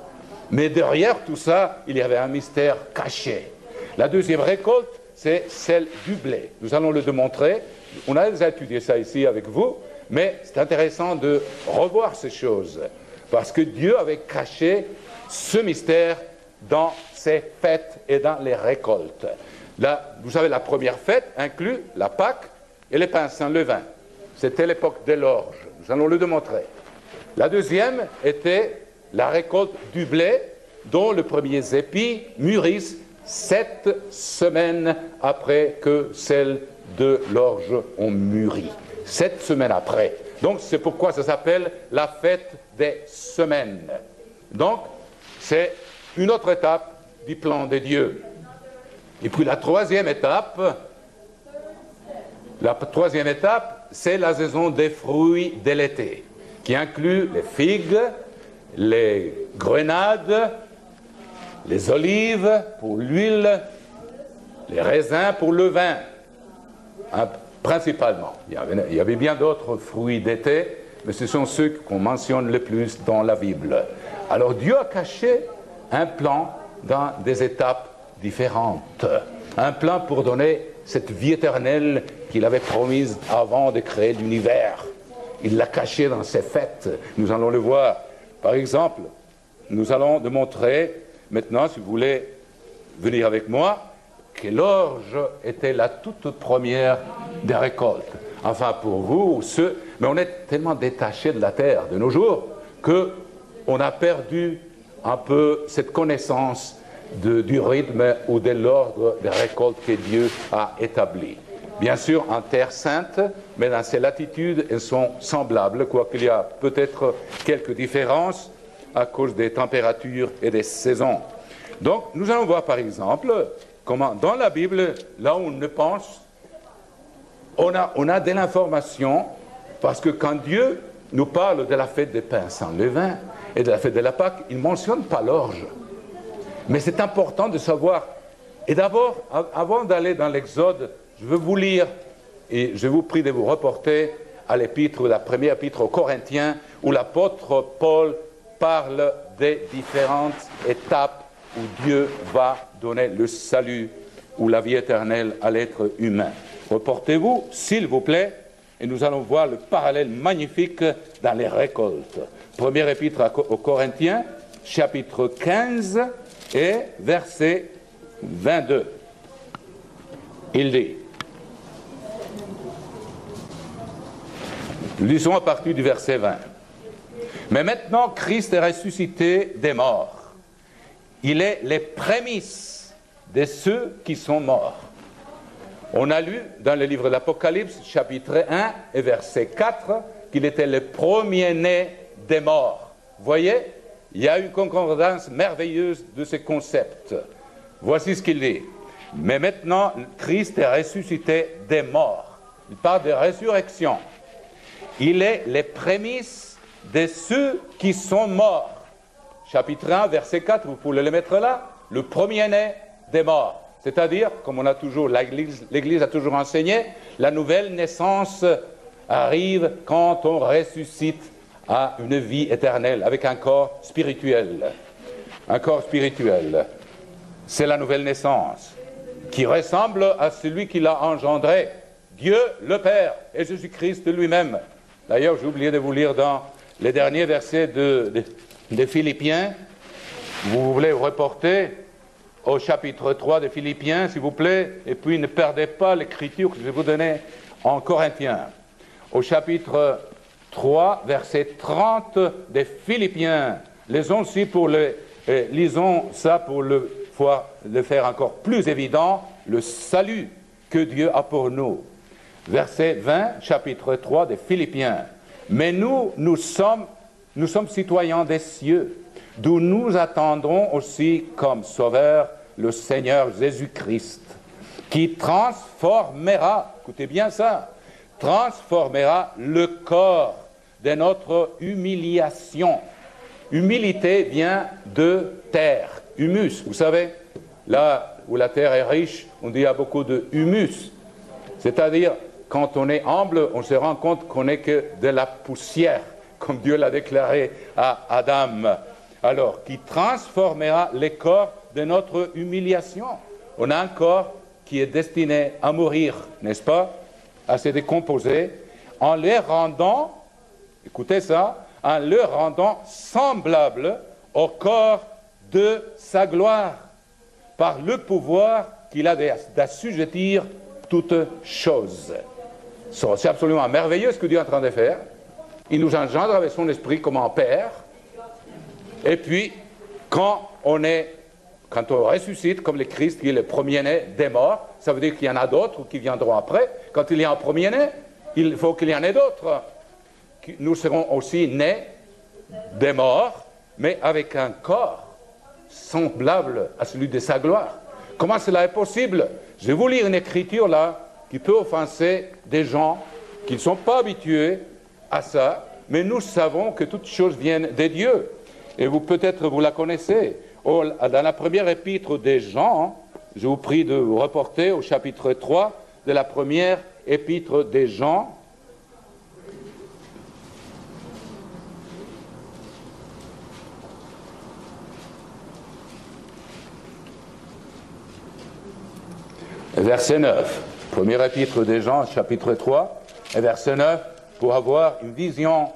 Mais derrière tout ça, il y avait un mystère caché. La deuxième récolte, c'est celle du blé. Nous allons le démontrer. On a déjà étudié ça ici avec vous, mais c'est intéressant de revoir ces choses, parce que Dieu avait caché ce mystère dans ses fêtes et dans les récoltes. Là, vous savez, la première fête inclut la Pâque et les pains sans levain. C'était l'époque de l'orge. Nous allons le démontrer. La deuxième était la récolte du blé, dont les premiers épis mûrissent 7 semaines après que celles de l'orge ont mûri. 7 semaines après. Donc c'est pourquoi ça s'appelle la fête des semaines. Donc c'est une autre étape du plan de Dieu. Et puis la troisième étape, c'est la saison des fruits de l'été, qui inclut les figues, les grenades, les olives pour l'huile, les raisins pour le vin, principalement. Il y avait bien d'autres fruits d'été, mais ce sont ceux qu'on mentionne le plus dans la Bible. Alors Dieu a caché un plan dans des étapes différentes, un plan pour donner cette vie éternelle qu'il avait promise avant de créer l'univers. Il l'a caché dans ses fêtes, nous allons le voir. Par exemple, nous allons démontrer maintenant, si vous voulez venir avec moi, que l'orge était la toute première des récoltes. Enfin, pour vous, mais on est tellement détaché de la terre de nos jours qu'on a perdu un peu cette connaissance du rythme ou de l'ordre des récoltes que Dieu a établi. Bien sûr, en terre sainte, mais dans ces latitudes, elles sont semblables, quoiqu'il y a peut-être quelques différences à cause des températures et des saisons. Donc, nous allons voir par exemple comment, dans la Bible, là où on ne pense, on a de l'information, parce que quand Dieu nous parle de la fête des pains sans levain et de la fête de la Pâque, il ne mentionne pas l'orge. Mais c'est important de savoir. Et d'abord, avant d'aller dans l'Exode, je veux vous lire, et je vous prie de vous reporter à l'épître, la première épître aux Corinthiens, où l'apôtre Paul parle des différentes étapes où Dieu va donner le salut ou la vie éternelle à l'être humain. Reportez-vous, s'il vous plaît, et nous allons voir le parallèle magnifique dans les récoltes. Première épître aux Corinthiens, chapitre 15 et verset 22. Il dit, lisons à partir du verset 20. Mais maintenant, Christ est ressuscité des morts. Il est les prémices de ceux qui sont morts. On a lu dans le livre de l'Apocalypse, chapitre 1 et verset 4, qu'il était le premier-né des morts. Vous voyez, il y a une concordance merveilleuse de ces concepts. Voici ce qu'il dit. Mais maintenant, Christ est ressuscité des morts. Il parle de résurrection. Il est les prémices de ceux qui sont morts. chapitre 1, verset 4, vous pouvez le mettre là, le premier-né des morts. C'est-à-dire, comme on a toujours, l'Église a toujours enseigné, la nouvelle naissance arrive quand on ressuscite à une vie éternelle, avec un corps spirituel. Un corps spirituel. C'est la nouvelle naissance, qui ressemble à celui qui l'a engendré, Dieu le Père et Jésus-Christ lui-même. D'ailleurs, j'ai oublié de vous lire dans les derniers versets de Philippiens. Vous voulez vous reporter au chapitre 3 de Philippiens, s'il vous plaît, et puis ne perdez pas l'écriture que je vais vous donner en Corinthiens. Au chapitre 3, verset 30 des Philippiens. Lisons ça pour le faire encore plus évident, le salut que Dieu a pour nous. Verset 20, chapitre 3 des Philippiens. Mais nous sommes citoyens des cieux, d'où nous attendrons aussi comme sauveur le Seigneur Jésus-Christ, qui transformera, écoutez bien ça, transformera le corps de notre humiliation. Humilité vient de terre, humus, vous savez, là où la terre est riche, on dit il y a beaucoup de humus, c'est-à-dire quand on est humble, on se rend compte qu'on n'est que de la poussière, comme Dieu l'a déclaré à Adam. Alors, qui transformera les corps de notre humiliation. On a un corps qui est destiné à mourir, n'est-ce pas, à se décomposer, en les rendant, écoutez ça, en le rendant semblable au corps de sa gloire, par le pouvoir qu'il a d'assujettir toutes choses. C'est absolument merveilleux ce que Dieu est en train de faire. Il nous engendre avec son esprit comme un père. Et puis, quand on ressuscite comme le Christ qui est le premier-né des morts, ça veut dire qu'il y en a d'autres qui viendront après. Quand il y a un premier-né, il faut qu'il y en ait d'autres. Nous serons aussi nés des morts, mais avec un corps semblable à celui de sa gloire. Comment cela est possible? Je vais vous lire une écriture là qui peut offenser des gens qui ne sont pas habitués à ça, mais nous savons que toutes choses viennent de Dieu. Et peut-être vous la connaissez. Dans la première épître des Jean, je vous prie de vous reporter au chapitre 3 de la première épître des Jean. Verset 9. Première épître des Jean, chapitre 3, et verset 9, pour avoir une vision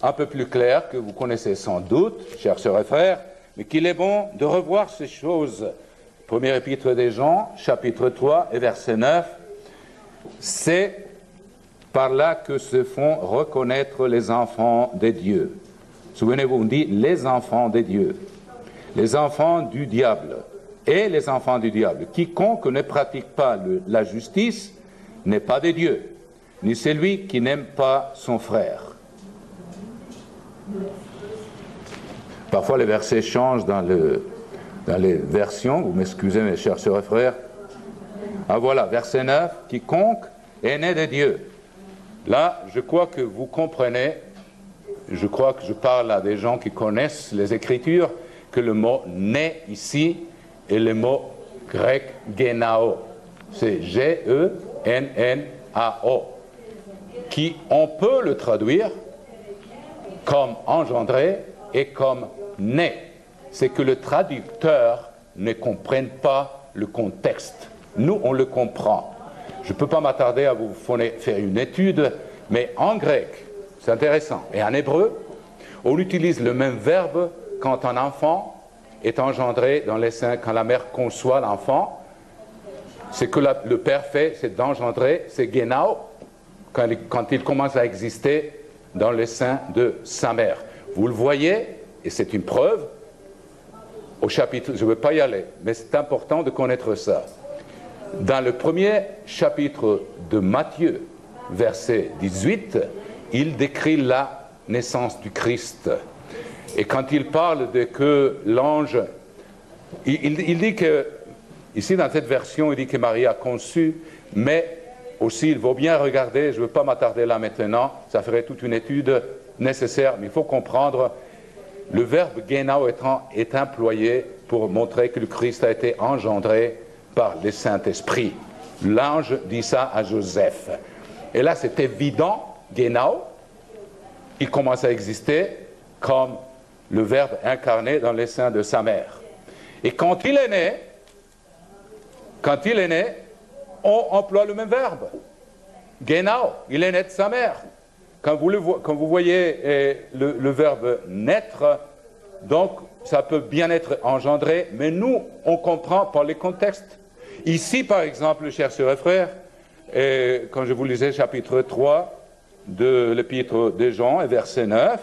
un peu plus claire, que vous connaissez sans doute, chers sœurs et frères, mais qu'il est bon de revoir ces choses. Première épître des Jean, chapitre 3 et verset 9, c'est par là que se font reconnaître les enfants de Dieu. Souvenez-vous, on dit les enfants de Dieu, les enfants du diable et les enfants du diable. Quiconque ne pratique pas la justice n'est pas de Dieu, ni celui qui n'aime pas son frère. Parfois les versets changent dans les versions, vous m'excusez mes chers sœurs et frères. Ah voilà, verset 9, quiconque est né de Dieu. Là, je crois que vous comprenez, je crois que je parle à des gens qui connaissent les Écritures, que le mot « né » ici est le mot grec « genao ». C'est G-E-N-N-A-O, qui on peut le traduire comme engendré et comme né. C'est que le traducteur ne comprenne pas le contexte. Nous, on le comprend. Je ne peux pas m'attarder à vous faire une étude, mais en grec, c'est intéressant, et en hébreu, on utilise le même verbe quand un enfant est engendré dans les seins, quand la mère conçoit l'enfant. Ce que le père fait, c'est d'engendrer, c'est genao, quand il commence à exister dans les seins de sa mère. Vous le voyez, et c'est une preuve, au chapitre, je ne veux pas y aller, mais c'est important de connaître ça. Dans le premier chapitre de Matthieu, verset 18, il décrit la naissance du Christ. Et quand il parle de que l'ange, il dit que, ici dans cette version, il dit que Marie a conçu, mais aussi il vaut bien regarder, je ne veux pas m'attarder là maintenant, ça ferait toute une étude nécessaire, mais il faut comprendre le verbe génao est employé pour montrer que le Christ a été engendré par le Saint-Esprit. L'ange dit ça à Joseph. Et là, c'est évident, génao, il commence à exister comme le verbe incarné dans les seins de sa mère. Et quand il est né, on emploie le même verbe. Génao, il est né de sa mère. Quand vous voyez le verbe naître, donc ça peut bien être engendré, mais nous, on comprend par les contextes. Ici, par exemple, chers sœurs et frères, quand je vous lisais chapitre 3 de l'épître de Jean, et verset 9,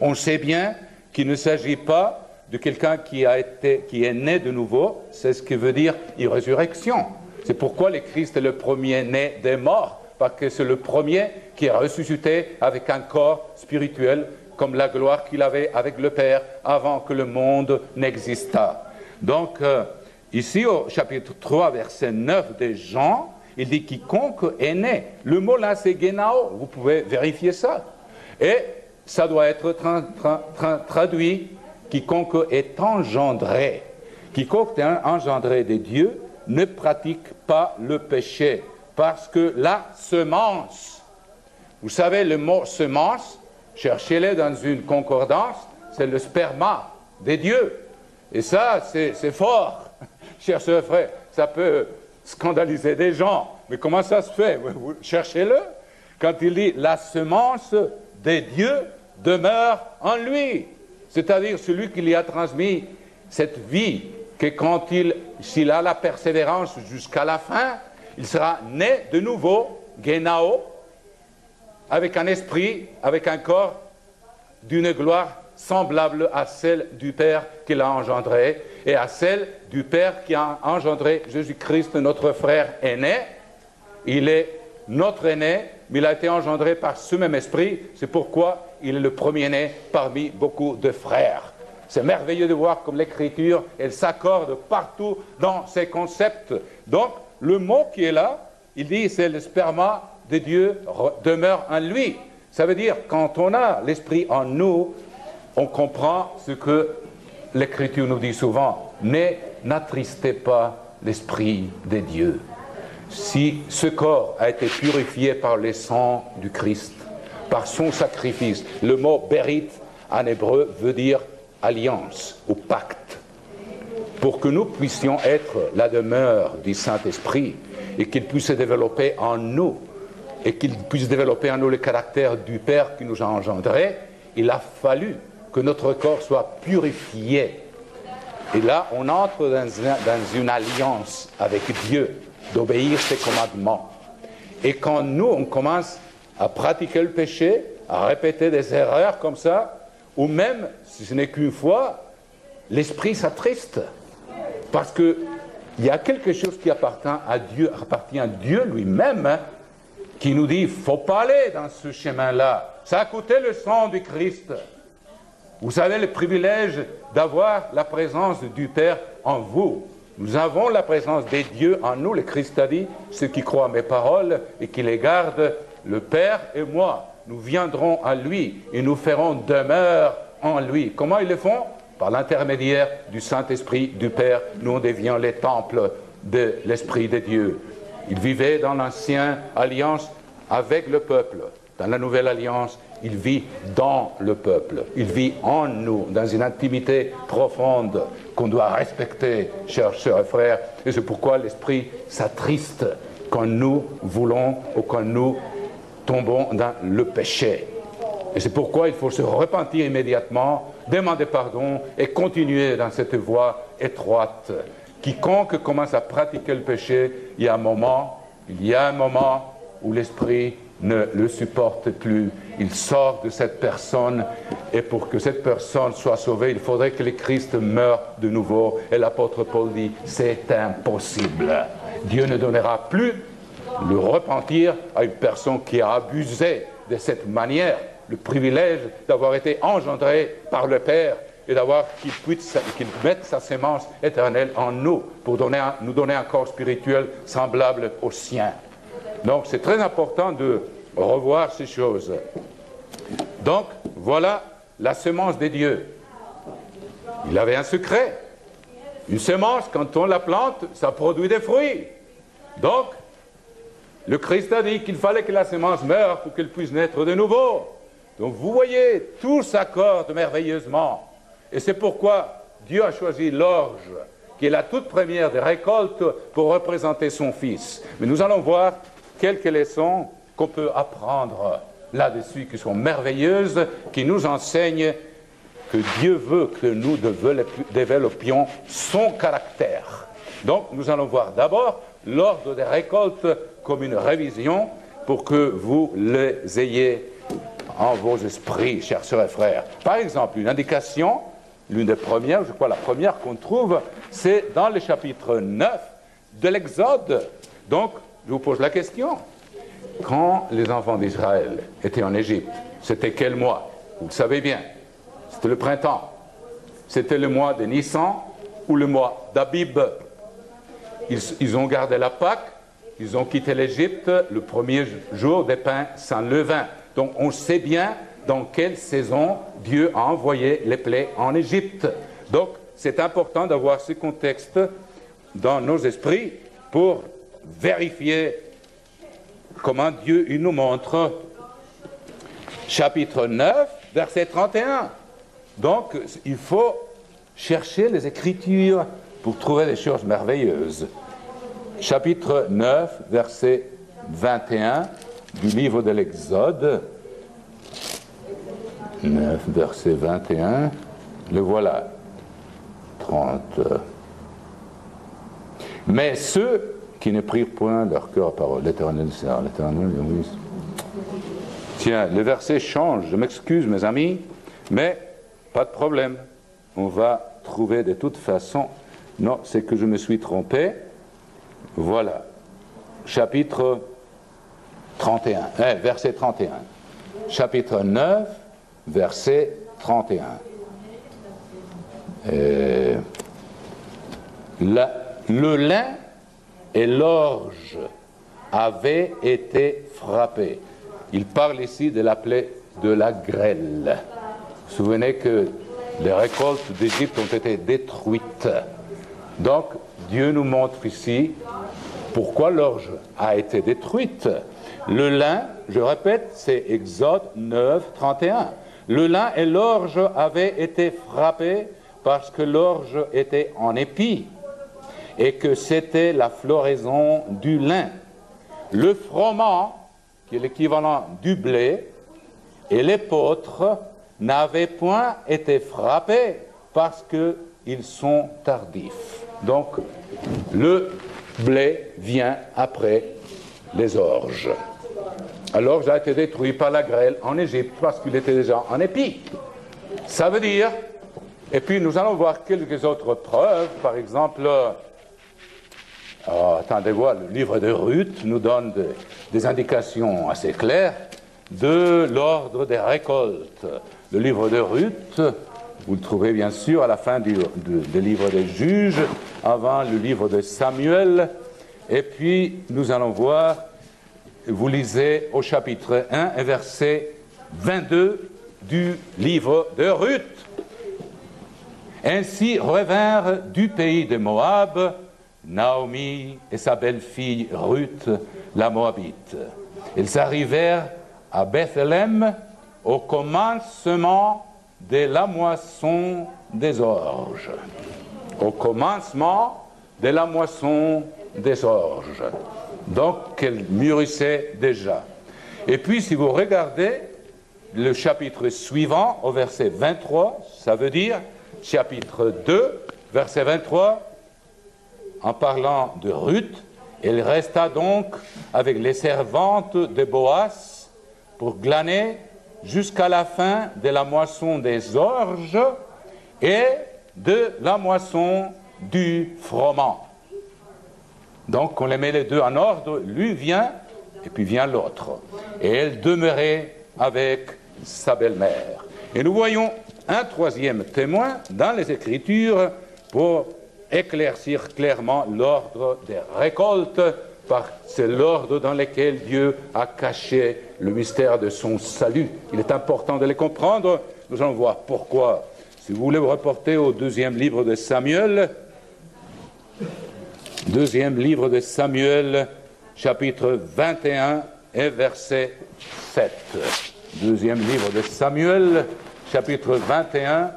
on sait bien qu'il ne s'agit pas de quelqu'un qui est né de nouveau, c'est ce qui veut dire une résurrection. C'est pourquoi le Christ est le premier-né des morts, parce que c'est le premier qui est ressuscité avec un corps spirituel, comme la gloire qu'il avait avec le Père avant que le monde n'existât. Donc, ici au chapitre 3, verset 9 de Jean, il dit « quiconque est né ». Le mot là, c'est « génao », vous pouvez vérifier ça. Et ça doit être traduit « quiconque est engendré ». Quiconque est engendré de Dieu ne pratique pas le péché, parce que la semence, vous savez, le mot semence, cherchez-le dans une concordance, c'est le sperma de Dieu. Et ça, c'est fort, chers sœurs et frères. Ça peut scandaliser des gens. Mais comment ça se fait? Cherchez-le. Quand il dit « la semence de Dieu demeure en lui », c'est-à-dire celui qui lui a transmis cette vie, que quand s'il a la persévérance jusqu'à la fin, il sera né de nouveau, génao, avec un esprit, avec un corps d'une gloire semblable à celle du Père qui l'a engendré et à celle du Père qui a engendré Jésus-Christ, notre frère aîné. Il est notre aîné, mais il a été engendré par ce même esprit. C'est pourquoi il est le premier-né parmi beaucoup de frères. C'est merveilleux de voir comme l'Écriture, elle s'accorde partout dans ses concepts. Donc, le mot qui est là, il dit, c'est le sperma de Dieu demeure en lui. Ça veut dire, quand on a l'Esprit en nous, on comprend ce que l'Écriture nous dit souvent. N'attristez pas l'Esprit de Dieu. Si ce corps a été purifié par le sang du Christ, par son sacrifice, le mot « bérit » en hébreu veut dire alliance ou pacte, pour que nous puissions être la demeure du Saint-Esprit et qu'il puisse se développer en nous, et qu'il puisse développer en nous le caractère du Père qui nous a engendrés, il a fallu que notre corps soit purifié. Et là, on entre dans une alliance avec Dieu, d'obéir ses commandements. Et quand nous, on commence à pratiquer le péché, à répéter des erreurs comme ça, ou même, si ce n'est qu'une fois, l'esprit s'attriste. Parce qu'il y a quelque chose qui appartient à Dieu lui-même, hein, qui nous dit, il ne faut pas aller dans ce chemin-là. Ça a coûté le sang du Christ. Vous savez le privilège d'avoir la présence du Père en vous. Nous avons la présence des dieux en nous. Le Christ a dit, ceux qui croient à mes paroles et qui les gardent, le Père et moi, nous viendrons à lui et nous ferons demeure en lui. Comment ils le font? Par l'intermédiaire du Saint-Esprit du Père, nous on devient les temples de l'Esprit de Dieu. Il vivait dans l'ancienne alliance avec le peuple. Dans la nouvelle alliance, il vit dans le peuple. Il vit en nous, dans une intimité profonde qu'on doit respecter, chers sœurs et frères. Et c'est pourquoi l'Esprit s'attriste quand nous voulons ou quand nous tombons dans le péché. Et c'est pourquoi il faut se repentir immédiatement, demander pardon et continuer dans cette voie étroite. Quiconque commence à pratiquer le péché, il y a un moment où l'Esprit ne le supporte plus. Il sort de cette personne et pour que cette personne soit sauvée, il faudrait que le Christ meure de nouveau. Et l'apôtre Paul dit, c'est impossible. Dieu ne donnera plus le repentir à une personne qui a abusé de cette manière, le privilège d'avoir été engendré par le Père et d'avoir qu'il mette sa sémence éternelle en nous pour nous donner un corps spirituel semblable au sien. Donc c'est très important de revoir ces choses. Donc voilà la semence des dieux. Il avait un secret. Une semence, quand on la plante, ça produit des fruits. Donc, le Christ a dit qu'il fallait que la semence meure pour qu'elle puisse naître de nouveau. Donc vous voyez, tout s'accorde merveilleusement. Et c'est pourquoi Dieu a choisi l'orge, qui est la toute première des récoltes, pour représenter son Fils. Mais nous allons voir quelques leçons qu'on peut apprendre là-dessus, qui sont merveilleuses, qui nous enseignent que Dieu veut que nous développions son caractère. Donc nous allons voir d'abord l'ordre des récoltes comme une révision pour que vous les ayez en vos esprits, chers sœurs et frères. Par exemple, une indication, l'une des premières, je crois la première qu'on trouve, c'est dans le chapitre 9 de l'Exode. Donc, je vous pose la question. Quand les enfants d'Israël étaient en Égypte, c'était quel mois? Vous le savez bien. C'était le printemps. C'était le mois de Nissan ou le mois d'Abib. Ils ont gardé la Pâque. Ils ont quitté l'Égypte le premier jour des pains sans levain. Donc on sait bien dans quelle saison Dieu a envoyé les plaies en Égypte. Donc c'est important d'avoir ce contexte dans nos esprits pour vérifier comment Dieu il nous montre. Chapitre 9, verset 31. Donc il faut chercher les Écritures pour trouver des choses merveilleuses. Chapitre 9, verset 21 du livre de l'Exode. 9, verset 21. Le voilà. 30. Mais ceux qui ne prirent point leur cœur à parole. L'Éternel, c'est l'Éternel, oui. Tiens, le verset change. Je m'excuse, mes amis, mais pas de problème. On va trouver de toute façon. Non, c'est que je me suis trompé. Voilà. Chapitre 31. Verset 31. Chapitre 9, verset 31. Le lin et l'orge avaient été frappés. Il parle ici de la plaie de la grêle. Vous vous souvenez que les récoltes d'Égypte ont été détruites. Donc, Dieu nous montre ici pourquoi l'orge a été détruite. Le lin, je répète, c'est Exode 9, 31. Le lin et l'orge avaient été frappés parce que l'orge était en épi et que c'était la floraison du lin. Le froment, qui est l'équivalent du blé, et l'épeautre n'avaient point été frappés parce qu'ils sont tardifs. Donc, le blé vient après les orges. L'orge a été détruit par la grêle en Égypte parce qu'il était déjà en épi. Ça veut dire, et puis nous allons voir quelques autres preuves, par exemple, attendez voir, le livre de Ruth nous donne des indications assez claires de l'ordre des récoltes. Le livre de Ruth, vous le trouvez bien sûr à la fin du livre des Juges, avant le livre de Samuel, et puis nous allons voir, vous lisez au chapitre 1 et verset 22 du livre de Ruth. Ainsi revinrent du pays de Moab Naomi et sa belle-fille Ruth, la Moabite. Ils arrivèrent à Bethléem au commencement de la moisson des orges. Au commencement de la moisson des orges. Donc, qu'elle mûrissait déjà. Et puis, si vous regardez le chapitre suivant, au verset 23, ça veut dire, chapitre 2, verset 23, en parlant de Ruth, elle resta donc avec les servantes de Boaz pour glaner jusqu'à la fin de la moisson des orges et de la moisson du froment. Donc on les met les deux en ordre, lui vient et puis vient l'autre. Et elle demeurait avec sa belle-mère. Et nous voyons un troisième témoin dans les Écritures pour éclaircir clairement l'ordre des récoltes, parce que c'est l'ordre dans lequel Dieu a caché le mystère de son salut. Il est important de les comprendre. Nous allons voir pourquoi. Si vous voulez vous reporter au deuxième livre de Samuel, deuxième livre de Samuel, chapitre 21 et verset 7. Deuxième livre de Samuel, chapitre 21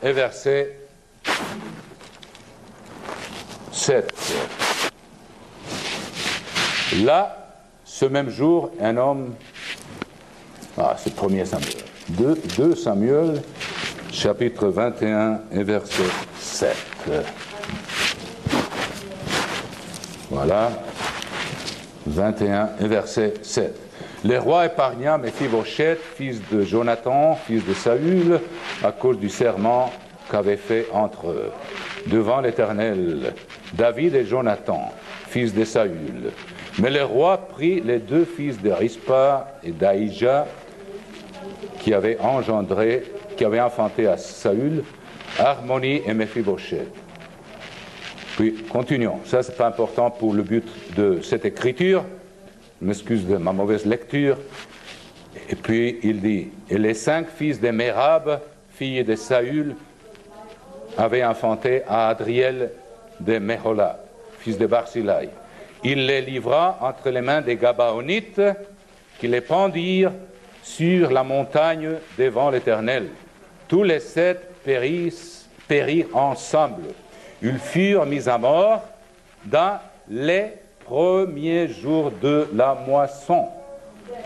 et verset 7. Là, ce même jour, un homme... Ah, c'est 1er Samuel. 2 Samuel, chapitre 21 et verset 7. Voilà. 21 et verset 7. Le roi épargna Méphibosheth, fils de Jonathan, fils de Saül, à cause du serment qu'avait fait entre eux, devant l'Éternel, David et Jonathan, fils de Saül. Mais le roi prit les 2 fils de Rispa et d'Aïja, qui avaient enfanté à Saül, Harmonie et Méphibosheth. Puis, continuons. Ça, c'est pas important pour le but de cette écriture. Je m'excuse de ma mauvaise lecture. Et puis, il dit, et les 5 fils de Mérab, fille de Saül, avaient enfanté à Adriel de Mehola, fils de Barzillai. Il les livra entre les mains des Gabaonites, qui les pendirent sur la montagne devant l'Éternel. Tous les 7 périrent ensemble. Ils furent mis à mort dans les premiers jours de la moisson.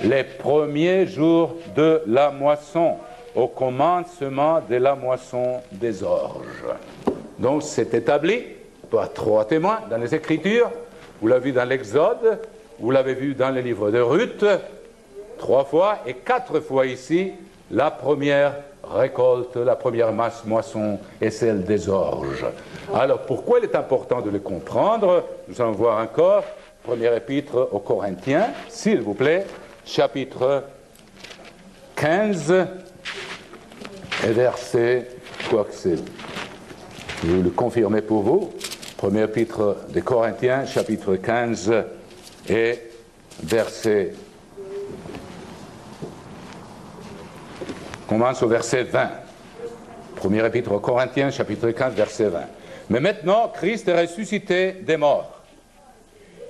Les premiers jours de la moisson, au commencement de la moisson des orges. Donc c'est établi par 3 témoins dans les Écritures. Vous l'avez vu dans l'Exode, vous l'avez vu dans le livre de Ruth, 3 fois, et 4 fois ici, la première récolte, la première moisson est celle des orges. Alors, pourquoi il est important de le comprendre? Nous allons voir encore, première épître aux Corinthiens, s'il vous plaît, chapitre 15, et verset, je crois que c'est, je vais le confirmer pour vous, première épître des Corinthiens, chapitre 15, et verset, commence au verset 20. Première épître aux Corinthiens, chapitre 15, verset 20. Mais maintenant, Christ est ressuscité des morts.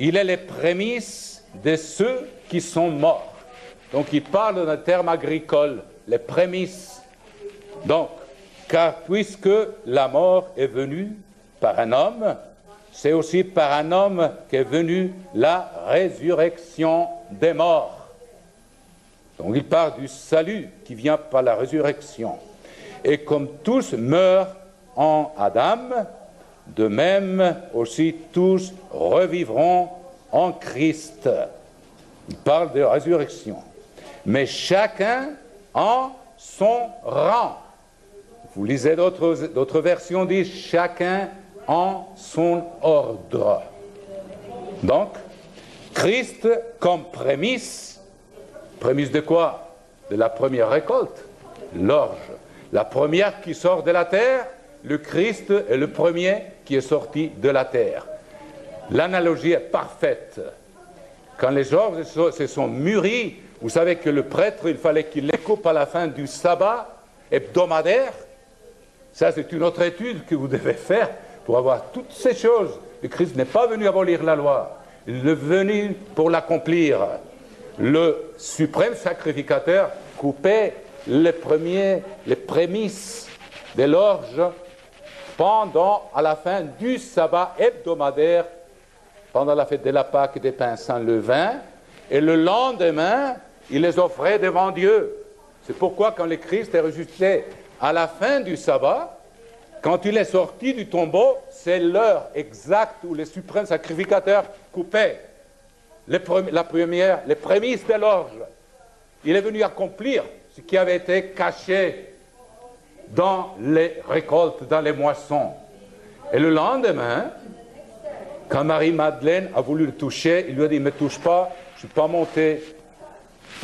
Il est les prémices de ceux qui sont morts. Donc, il parle d'un terme agricole, les prémices. Donc, car puisque la mort est venue par un homme, c'est aussi par un homme qu'est venue la résurrection des morts. Donc, il parle du salut qui vient par la résurrection. Et comme tous meurent en Adam, de même aussi tous revivront en Christ. Il parle de résurrection. Mais chacun en son rang. Vous lisez d'autres versions, disent chacun en son ordre. Donc, Christ comme prémisse. Prémisse de quoi? De la première récolte, l'orge. La première qui sort de la terre, le Christ est le premier qui est sorti de la terre. L'analogie est parfaite. Quand les orges se sont mûris, vous savez que le prêtre, il fallait qu'il les coupe à la fin du sabbat hebdomadaire. Ça, c'est une autre étude que vous devez faire pour avoir toutes ces choses. Le Christ n'est pas venu abolir la loi. Il est venu pour l'accomplir. Le suprême sacrificateur coupait les prémices de l'orge à la fin du sabbat hebdomadaire, pendant la fête de la Pâque des pains sans levain, et le lendemain, il les offrait devant Dieu. C'est pourquoi quand le Christ est ressuscité à la fin du sabbat, quand il est sorti du tombeau, c'est l'heure exacte où le suprême sacrificateur coupait les prémices de l'orge. Il est venu accomplir ce qui avait été caché dans les récoltes, dans les moissons. Et le lendemain, quand Marie-Madeleine a voulu le toucher, il lui a dit, ne me touche pas, je ne suis pas monté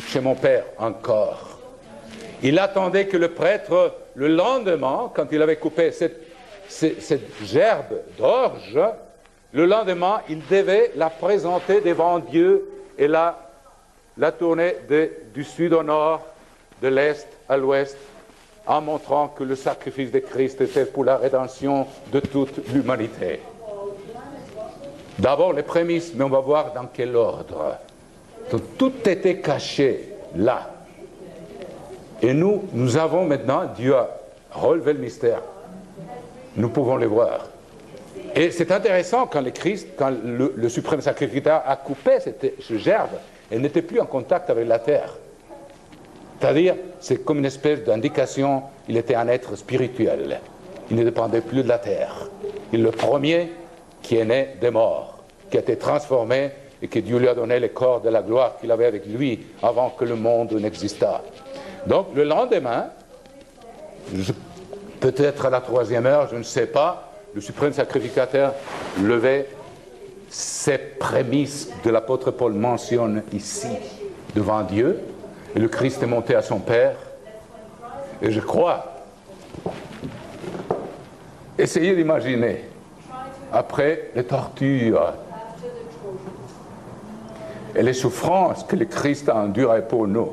chez mon père encore. Il attendait que le prêtre, le lendemain, quand il avait coupé cette gerbe d'orge, le lendemain, il devait la présenter devant Dieu et la tourner du sud au nord, de l'est à l'ouest, en montrant que le sacrifice de Christ était pour la rédemption de toute l'humanité. D'abord les prémices, mais on va voir dans quel ordre. Donc, tout était caché là. Et nous avons maintenant, Dieu a relevé le mystère. Nous pouvons le voir. Et c'est intéressant quand le suprême sacrificateur a coupé ce gerbe, elle n'était plus en contact avec la terre. C'est-à-dire, c'est comme une espèce d'indication, il était un être spirituel. Il ne dépendait plus de la terre. Il est le premier qui est né des morts, qui a été transformé et que Dieu lui a donné les corps de la gloire qu'il avait avec lui avant que le monde n'existât. Donc, le lendemain, peut-être à la 3e heure, je ne sais pas, le suprême sacrificateur levait ces prémices que l'apôtre Paul mentionne ici, devant Dieu, et le Christ est monté à son Père, et je crois, essayez d'imaginer, après les tortures et les souffrances que le Christ a endurées pour nous,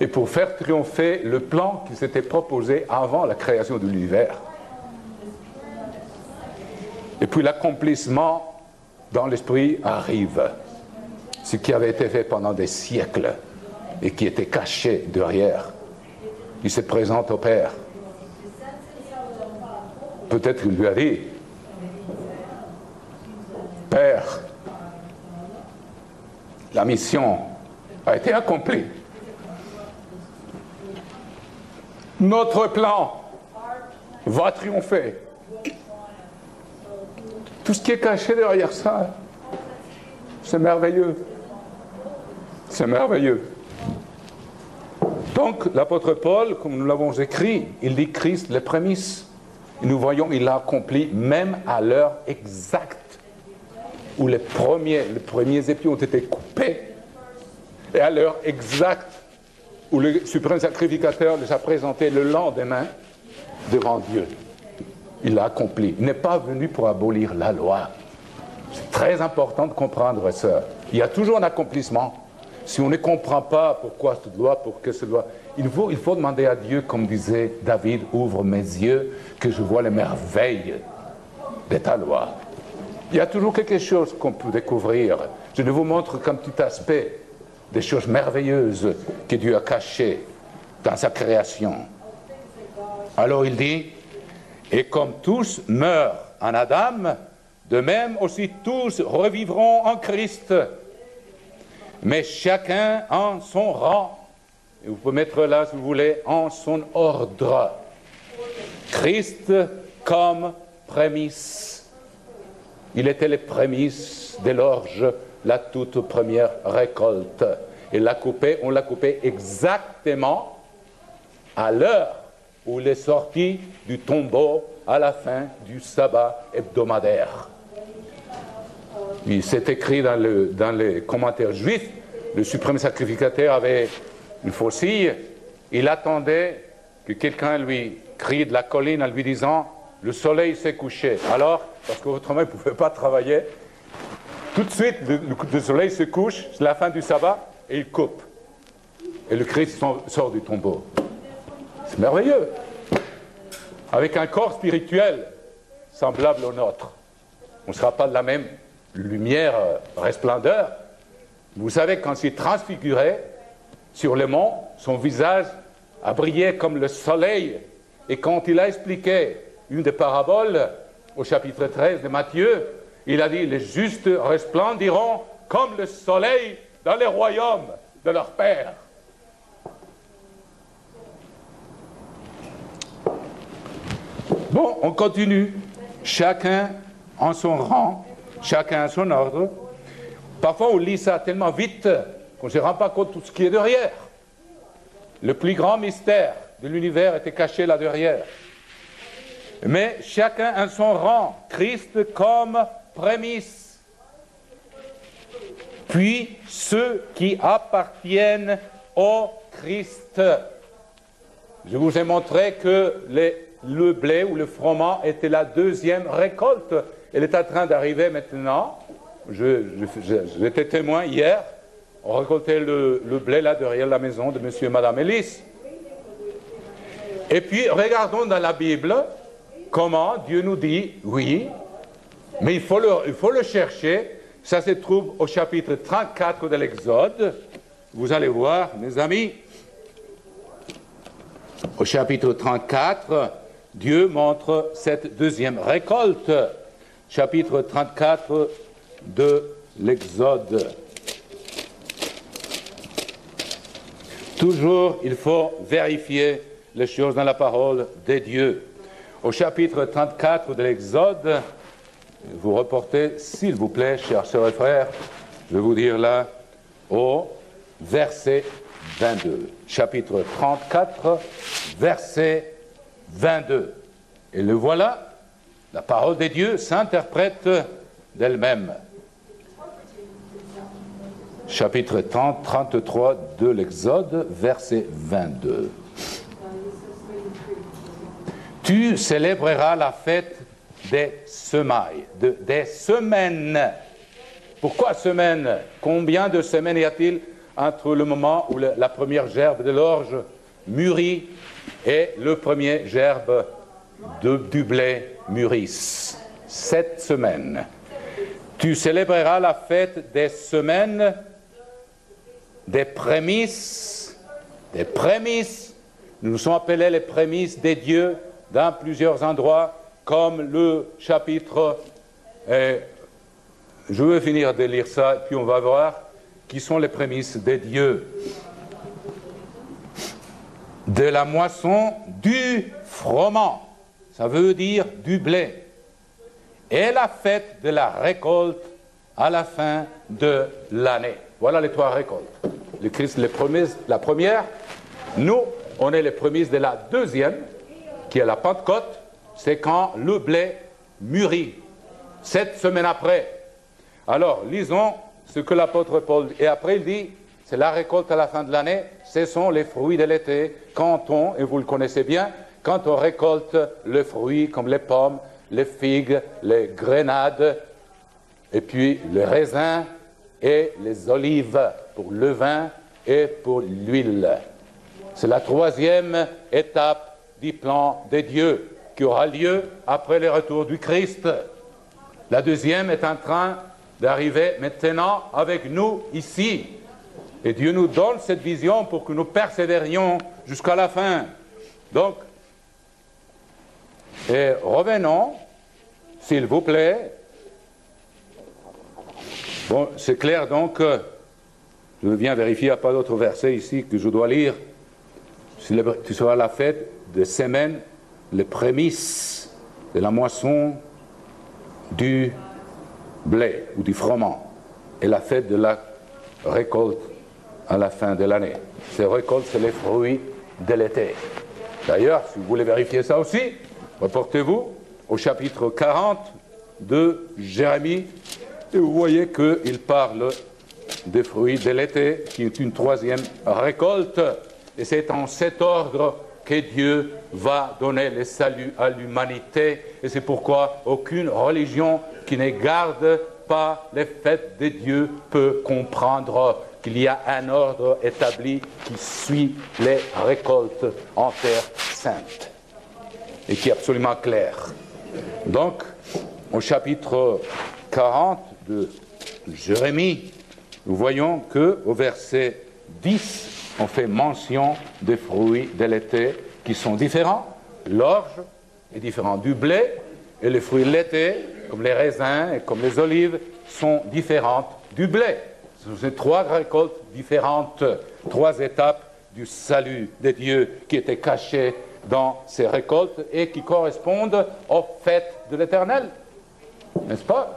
et pour faire triompher le plan qui s'était proposé avant la création de l'univers. Et puis l'accomplissement dans l'esprit arrive. Ce qui avait été fait pendant des siècles et qui était caché derrière. Il se présente au Père. Peut-être qu'il lui a dit, Père, la mission a été accomplie. Notre plan va triompher. Tout ce qui est caché derrière ça, c'est merveilleux. C'est merveilleux. Donc, l'apôtre Paul, comme nous l'avons écrit, il dit Christ, les prémices. Et nous voyons, il l'a accompli même à l'heure exacte où les premiers épis ont été coupés, et à l'heure exacte où le suprême sacrificateur les a présentés le lendemain devant Dieu. Il l'a accompli. Il n'est pas venu pour abolir la loi. C'est très important de comprendre ça. Il y a toujours un accomplissement. Si on ne comprend pas pourquoi cette loi, pourquoi cette loi, il faut demander à Dieu, comme disait David, ouvre mes yeux, que je vois les merveilles de ta loi. Il y a toujours quelque chose qu'on peut découvrir. Je ne vous montre qu'un petit aspect des choses merveilleuses que Dieu a cachées dans sa création. Alors il dit, et comme tous meurent en Adam, de même aussi tous revivront en Christ, mais chacun en son rang. Et vous pouvez mettre là, si vous voulez, en son ordre. Christ comme prémisse. Il était les prémices de l'orge, la toute première récolte. Et on l'a coupé exactement à l'heure où il est sorti du tombeau à la fin du sabbat hebdomadaire. C'est écrit dans les commentaires juifs, le suprême sacrificateur avait une faucille, il attendait que quelqu'un lui crie de la colline en lui disant « le soleil s'est couché ». Alors, parce qu'autrement il ne pouvait pas travailler, tout de suite le soleil se couche, c'est la fin du sabbat, et il coupe. Et le Christ sort du tombeau. C'est merveilleux. Avec un corps spirituel semblable au nôtre. On ne sera pas de la même lumière, resplendeur. Vous savez, quand il s'est transfiguré sur le mont, son visage a brillé comme le soleil. Et quand il a expliqué une des paraboles au chapitre 13 de Matthieu, il a dit, les justes resplendiront comme le soleil dans les royaumes de leur Père. Bon, on continue. Chacun en son rang, chacun en son ordre. Parfois, on lit ça tellement vite qu'on ne se rend pas compte de tout ce qui est derrière. Le plus grand mystère de l'univers était caché là derrière. Mais chacun en son rang, Christ comme prémisse. Puis ceux qui appartiennent au Christ. Je vous ai montré que le blé ou le froment était la deuxième récolte. Elle est en train d'arriver maintenant. J'étais témoin hier. On récoltait le blé là derrière la maison de monsieur et madame Ellis. Et puis, regardons dans la Bible comment Dieu nous dit oui, mais il faut le chercher. Ça se trouve au chapitre 34 de l'Exode. Vous allez voir, mes amis, au chapitre 34, Dieu montre cette deuxième récolte. Chapitre 34 de l'Exode. Toujours, il faut vérifier les choses dans la parole de Dieu. Au chapitre 34 de l'Exode, vous reportez, s'il vous plaît, chers sœurs et frères, je vais vous dire là, au verset 22. Chapitre 34, verset 22. Et le voilà, la parole de Dieu s'interprète d'elle-même. Chapitre 33 de l'Exode, verset 22. Tu célébreras la fête des semailles, des semaines. Pourquoi semaines? Combien de semaines y a-t-il entre le moment où la première gerbe de l'orge mûrit et le premier gerbe du blé mûrisse? 7 semaines. Tu célébreras la fête des semaines, des prémices. Des prémices. Nous sommes appelés les prémices des dieux dans plusieurs endroits, comme le chapitre, je vais finir de lire ça, puis on va voir qui sont les prémices des dieux. De la moisson du froment, ça veut dire du blé, et la fête de la récolte à la fin de l'année. Voilà les 3 récoltes. Le Christ, les prémices, la première, nous, on est les prémices de la deuxième, qui est la Pentecôte, c'est quand le blé mûrit, 7 semaines après. Alors, lisons ce que l'apôtre Paul, et après il dit, c'est la récolte à la fin de l'année, ce sont les fruits de l'été, quand on, et vous le connaissez bien, quand on récolte les fruits comme les pommes, les figues, les grenades, et puis les raisins et les olives pour le vin et pour l'huile. C'est la 3e étape du plan de Dieu qui aura lieu après le retour du Christ. La 2e est en train d'arriver maintenant avec nous ici. Et Dieu nous donne cette vision pour que nous persévérions jusqu'à la fin. Donc, et revenons, s'il vous plaît. Bon, c'est clair donc, je viens vérifier, il n'y a pas d'autre verset ici que je dois lire. Tu seras la fête des semaines, les prémices de la moisson du blé ou du froment et la fête de la récolte à la fin de l'année. Ces récoltes, c'est les fruits de l'été. D'ailleurs, si vous voulez vérifier ça aussi, reportez-vous au chapitre 40 de Jérémie et vous voyez qu'il parle des fruits de l'été, qui est une 3e récolte. Et c'est en cet ordre que Dieu va donner le salut à l'humanité. Et c'est pourquoi aucune religion qui ne garde pas les fêtes de Dieu peut comprendre qu'il y a un ordre établi qui suit les récoltes en terre sainte et qui est absolument clair. Donc, au chapitre 40 de Jérémie, nous voyons qu'au verset 10, on fait mention des fruits de l'été qui sont différents. L'orge est différent du blé et les fruits de l'été, comme les raisins et comme les olives, sont différentes du blé. Ce sont ces 3 récoltes différentes, 3 étapes du salut de Dieu qui étaient cachées dans ces récoltes et qui correspondent aux fêtes de l'Éternel. N'est-ce pas?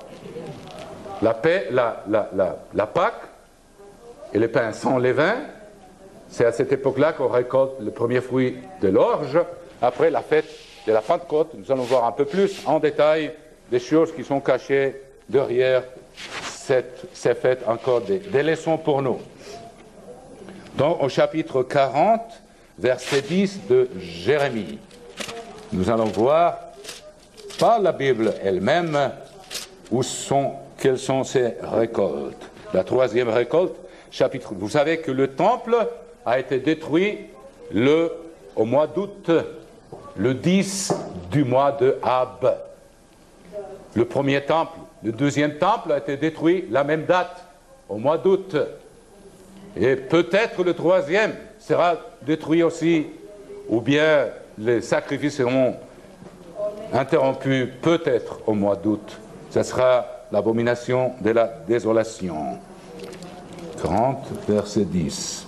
La Pâque et le pain sans levain, c'est à cette époque-là qu'on récolte le premier fruit de l'orge. Après la fête de la Pentecôte, nous allons voir un peu plus en détail des choses qui sont cachées derrière ces fêtes, encore des leçons pour nous. Donc au chapitre 40, verset 10 de Jérémie, nous allons voir par la Bible elle-même quelles sont ces récoltes. La 3e récolte, vous savez que le temple a été détruit au mois d'août le 10 du mois de Ab. Le premier temple, le deuxième temple a été détruit la même date, au mois d'août. Et peut-être le troisième sera détruit aussi, ou bien les sacrifices seront interrompus peut-être au mois d'août. Ce sera l'abomination de la désolation. 40, verset 10.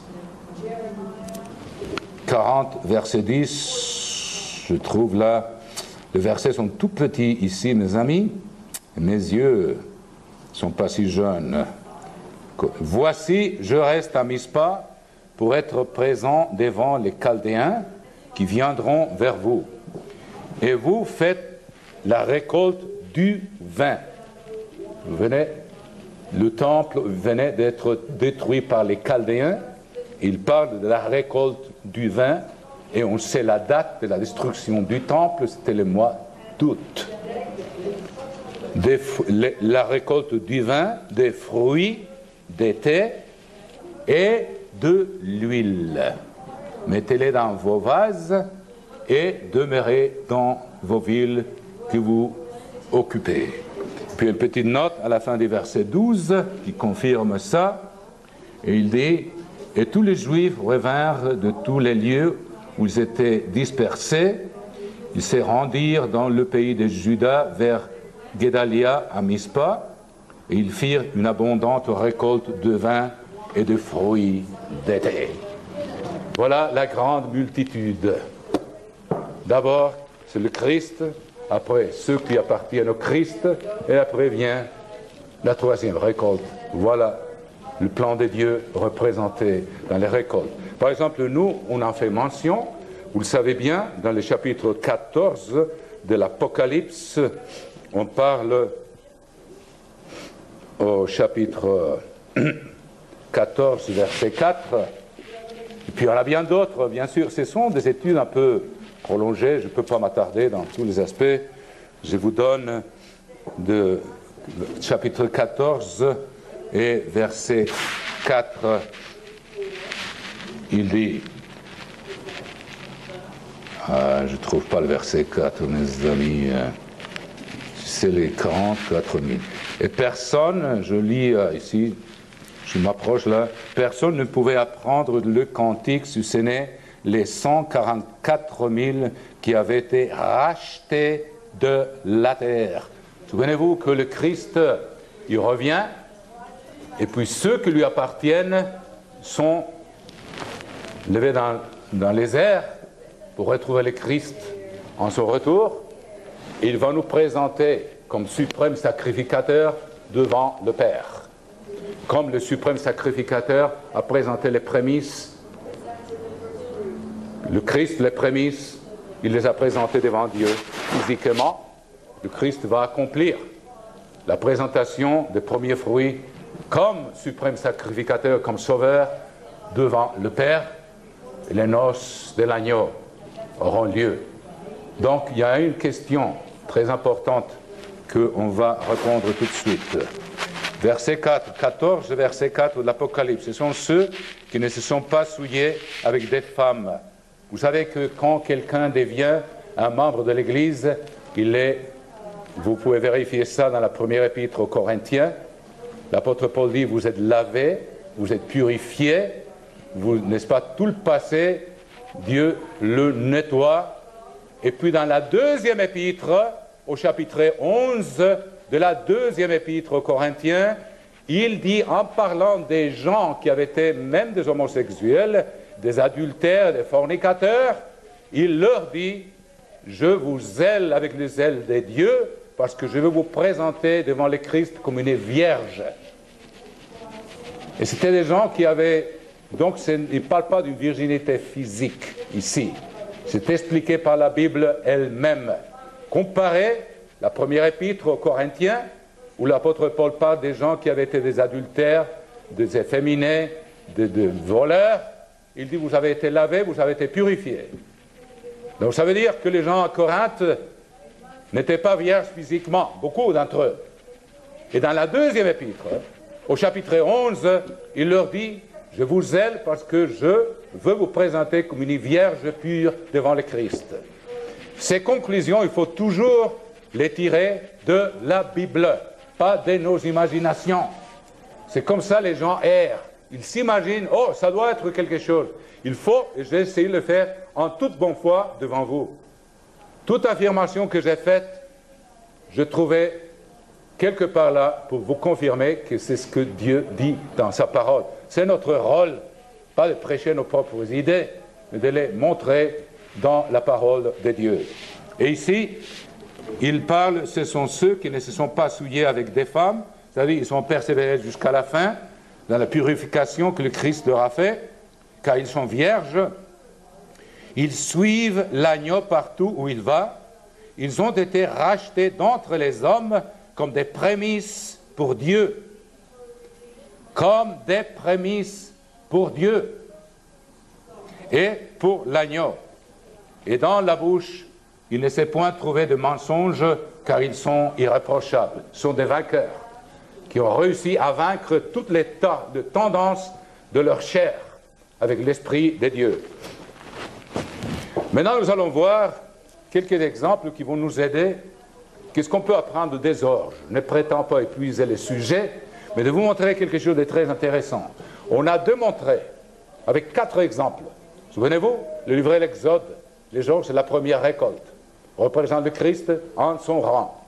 40, verset 10, je trouve là, les versets sont tout petits ici, mes amis, et mes yeux ne sont pas si jeunes. Voici, je reste à Mispa pour être présent devant les Chaldéens qui viendront vers vous. Et vous faites la récolte du vin. Vous venez, le temple venait d'être détruit par les Chaldéens. Il parle de la récolte du vin, et on sait la date de la destruction du temple, c'était le mois d'août. La récolte du vin, des fruits, d'été et de l'huile. Mettez-les dans vos vases et demeurez dans vos villes que vous occupez. Puis une petite note à la fin du verset 12 qui confirme ça. Et il dit, et tous les Juifs revinrent de tous les lieux où ils étaient dispersés. Ils se rendirent dans le pays de Juda vers Guédalia à Mispa. Et ils firent une abondante récolte de vin et de fruits d'été. Voilà la grande multitude. D'abord, c'est le Christ, après ceux qui appartiennent au Christ, et après vient la troisième récolte. Voilà le plan de Dieu représenté dans les récoltes. Par exemple, nous, on en fait mention, vous le savez bien, dans le chapitre 14 de l'Apocalypse, on parle au chapitre 14, verset 4, et puis il y en a bien d'autres, bien sûr. Ce sont des études un peu prolongées, je ne peux pas m'attarder dans tous les aspects. Je vous donne de chapitre 14 et verset 4, il dit, je ne trouve pas le verset 4, mes amis, c'est les 44 000. Et personne, je lis ici, je m'approche là, personne ne pouvait apprendre le cantique si ce n'est les 144 000 qui avaient été rachetés de la terre. Souvenez-vous que le Christ, il revient, et puis ceux qui lui appartiennent sont levés dans les airs pour retrouver le Christ en son retour. Il va nous présenter comme suprême sacrificateur devant le Père. Comme le suprême sacrificateur a présenté les prémices, le Christ, les prémices, il les a présentées devant Dieu physiquement. Le Christ va accomplir la présentation des premiers fruits comme suprême sacrificateur, comme sauveur devant le Père. Et les noces de l'agneau auront lieu. Donc il y a une question très importante qu'on va répondre tout de suite. Verset 4, 14, verset 4 de l'Apocalypse. Ce sont ceux qui ne se sont pas souillés avec des femmes. Vous savez que quand quelqu'un devient un membre de l'Église, vous pouvez vérifier ça dans la première épître aux Corinthiens. L'apôtre Paul dit, vous êtes lavés, vous êtes purifiés, n'est-ce pas, tout le passé, Dieu le nettoie. Et puis dans la deuxième épître, au chapitre 11 de la deuxième épître aux Corinthiens, il dit, en parlant des gens qui avaient été même des homosexuels, des adultères, des fornicateurs, il leur dit, je vous zèle avec le zèle des dieux, parce que je veux vous présenter devant le Christ comme une vierge. Et c'était des gens qui avaient... Donc, il ne parle pas d'une virginité physique, ici. C'est expliqué par la Bible elle-même. Comparez la première épître aux Corinthiens, où l'apôtre Paul parle des gens qui avaient été des adultères, des efféminés, des voleurs. Il dit, vous avez été lavés, vous avez été purifiés. Donc, ça veut dire que les gens à Corinthe n'étaient pas vierges physiquement, beaucoup d'entre eux. Et dans la deuxième épître, au chapitre 11, il leur dit, je vous zèle parce que je veux vous présenter comme une vierge pure devant le Christ. Ces conclusions, il faut toujours les tirer de la Bible, pas de nos imaginations. C'est comme ça les gens errent. Ils s'imaginent, oh, ça doit être quelque chose. Il faut, et j'ai essayé de le faire en toute bonne foi devant vous. Toute affirmation que j'ai faite, je trouvais quelque part là pour vous confirmer que c'est ce que Dieu dit dans sa parole. C'est notre rôle, pas de prêcher nos propres idées, mais de les montrer dans la parole de Dieu. Et ici, il parle, ce sont ceux qui ne se sont pas souillés avec des femmes, c'est-à-dire ils sont persévérés jusqu'à la fin, dans la purification que le Christ leur a fait, car ils sont vierges. Ils suivent l'agneau partout où il va. Ils ont été rachetés d'entre les hommes comme des prémices pour Dieu. Comme des prémices pour Dieu. Et pour l'agneau. Et dans la bouche, il ne s'est point trouvé de mensonge, car ils sont irréprochables. Ce sont des vainqueurs qui ont réussi à vaincre toutes les tas de tendances de leur chair avec l'Esprit de Dieu. Maintenant, nous allons voir quelques exemples qui vont nous aider. Qu'est-ce qu'on peut apprendre des orges? Je ne prétends pas épuiser le sujet, mais de vous montrer quelque chose de très intéressant. On a démontré, avec 4 exemples, souvenez-vous, le livret de l'Exode, les orges, c'est la première récolte, représente le Christ en son rang,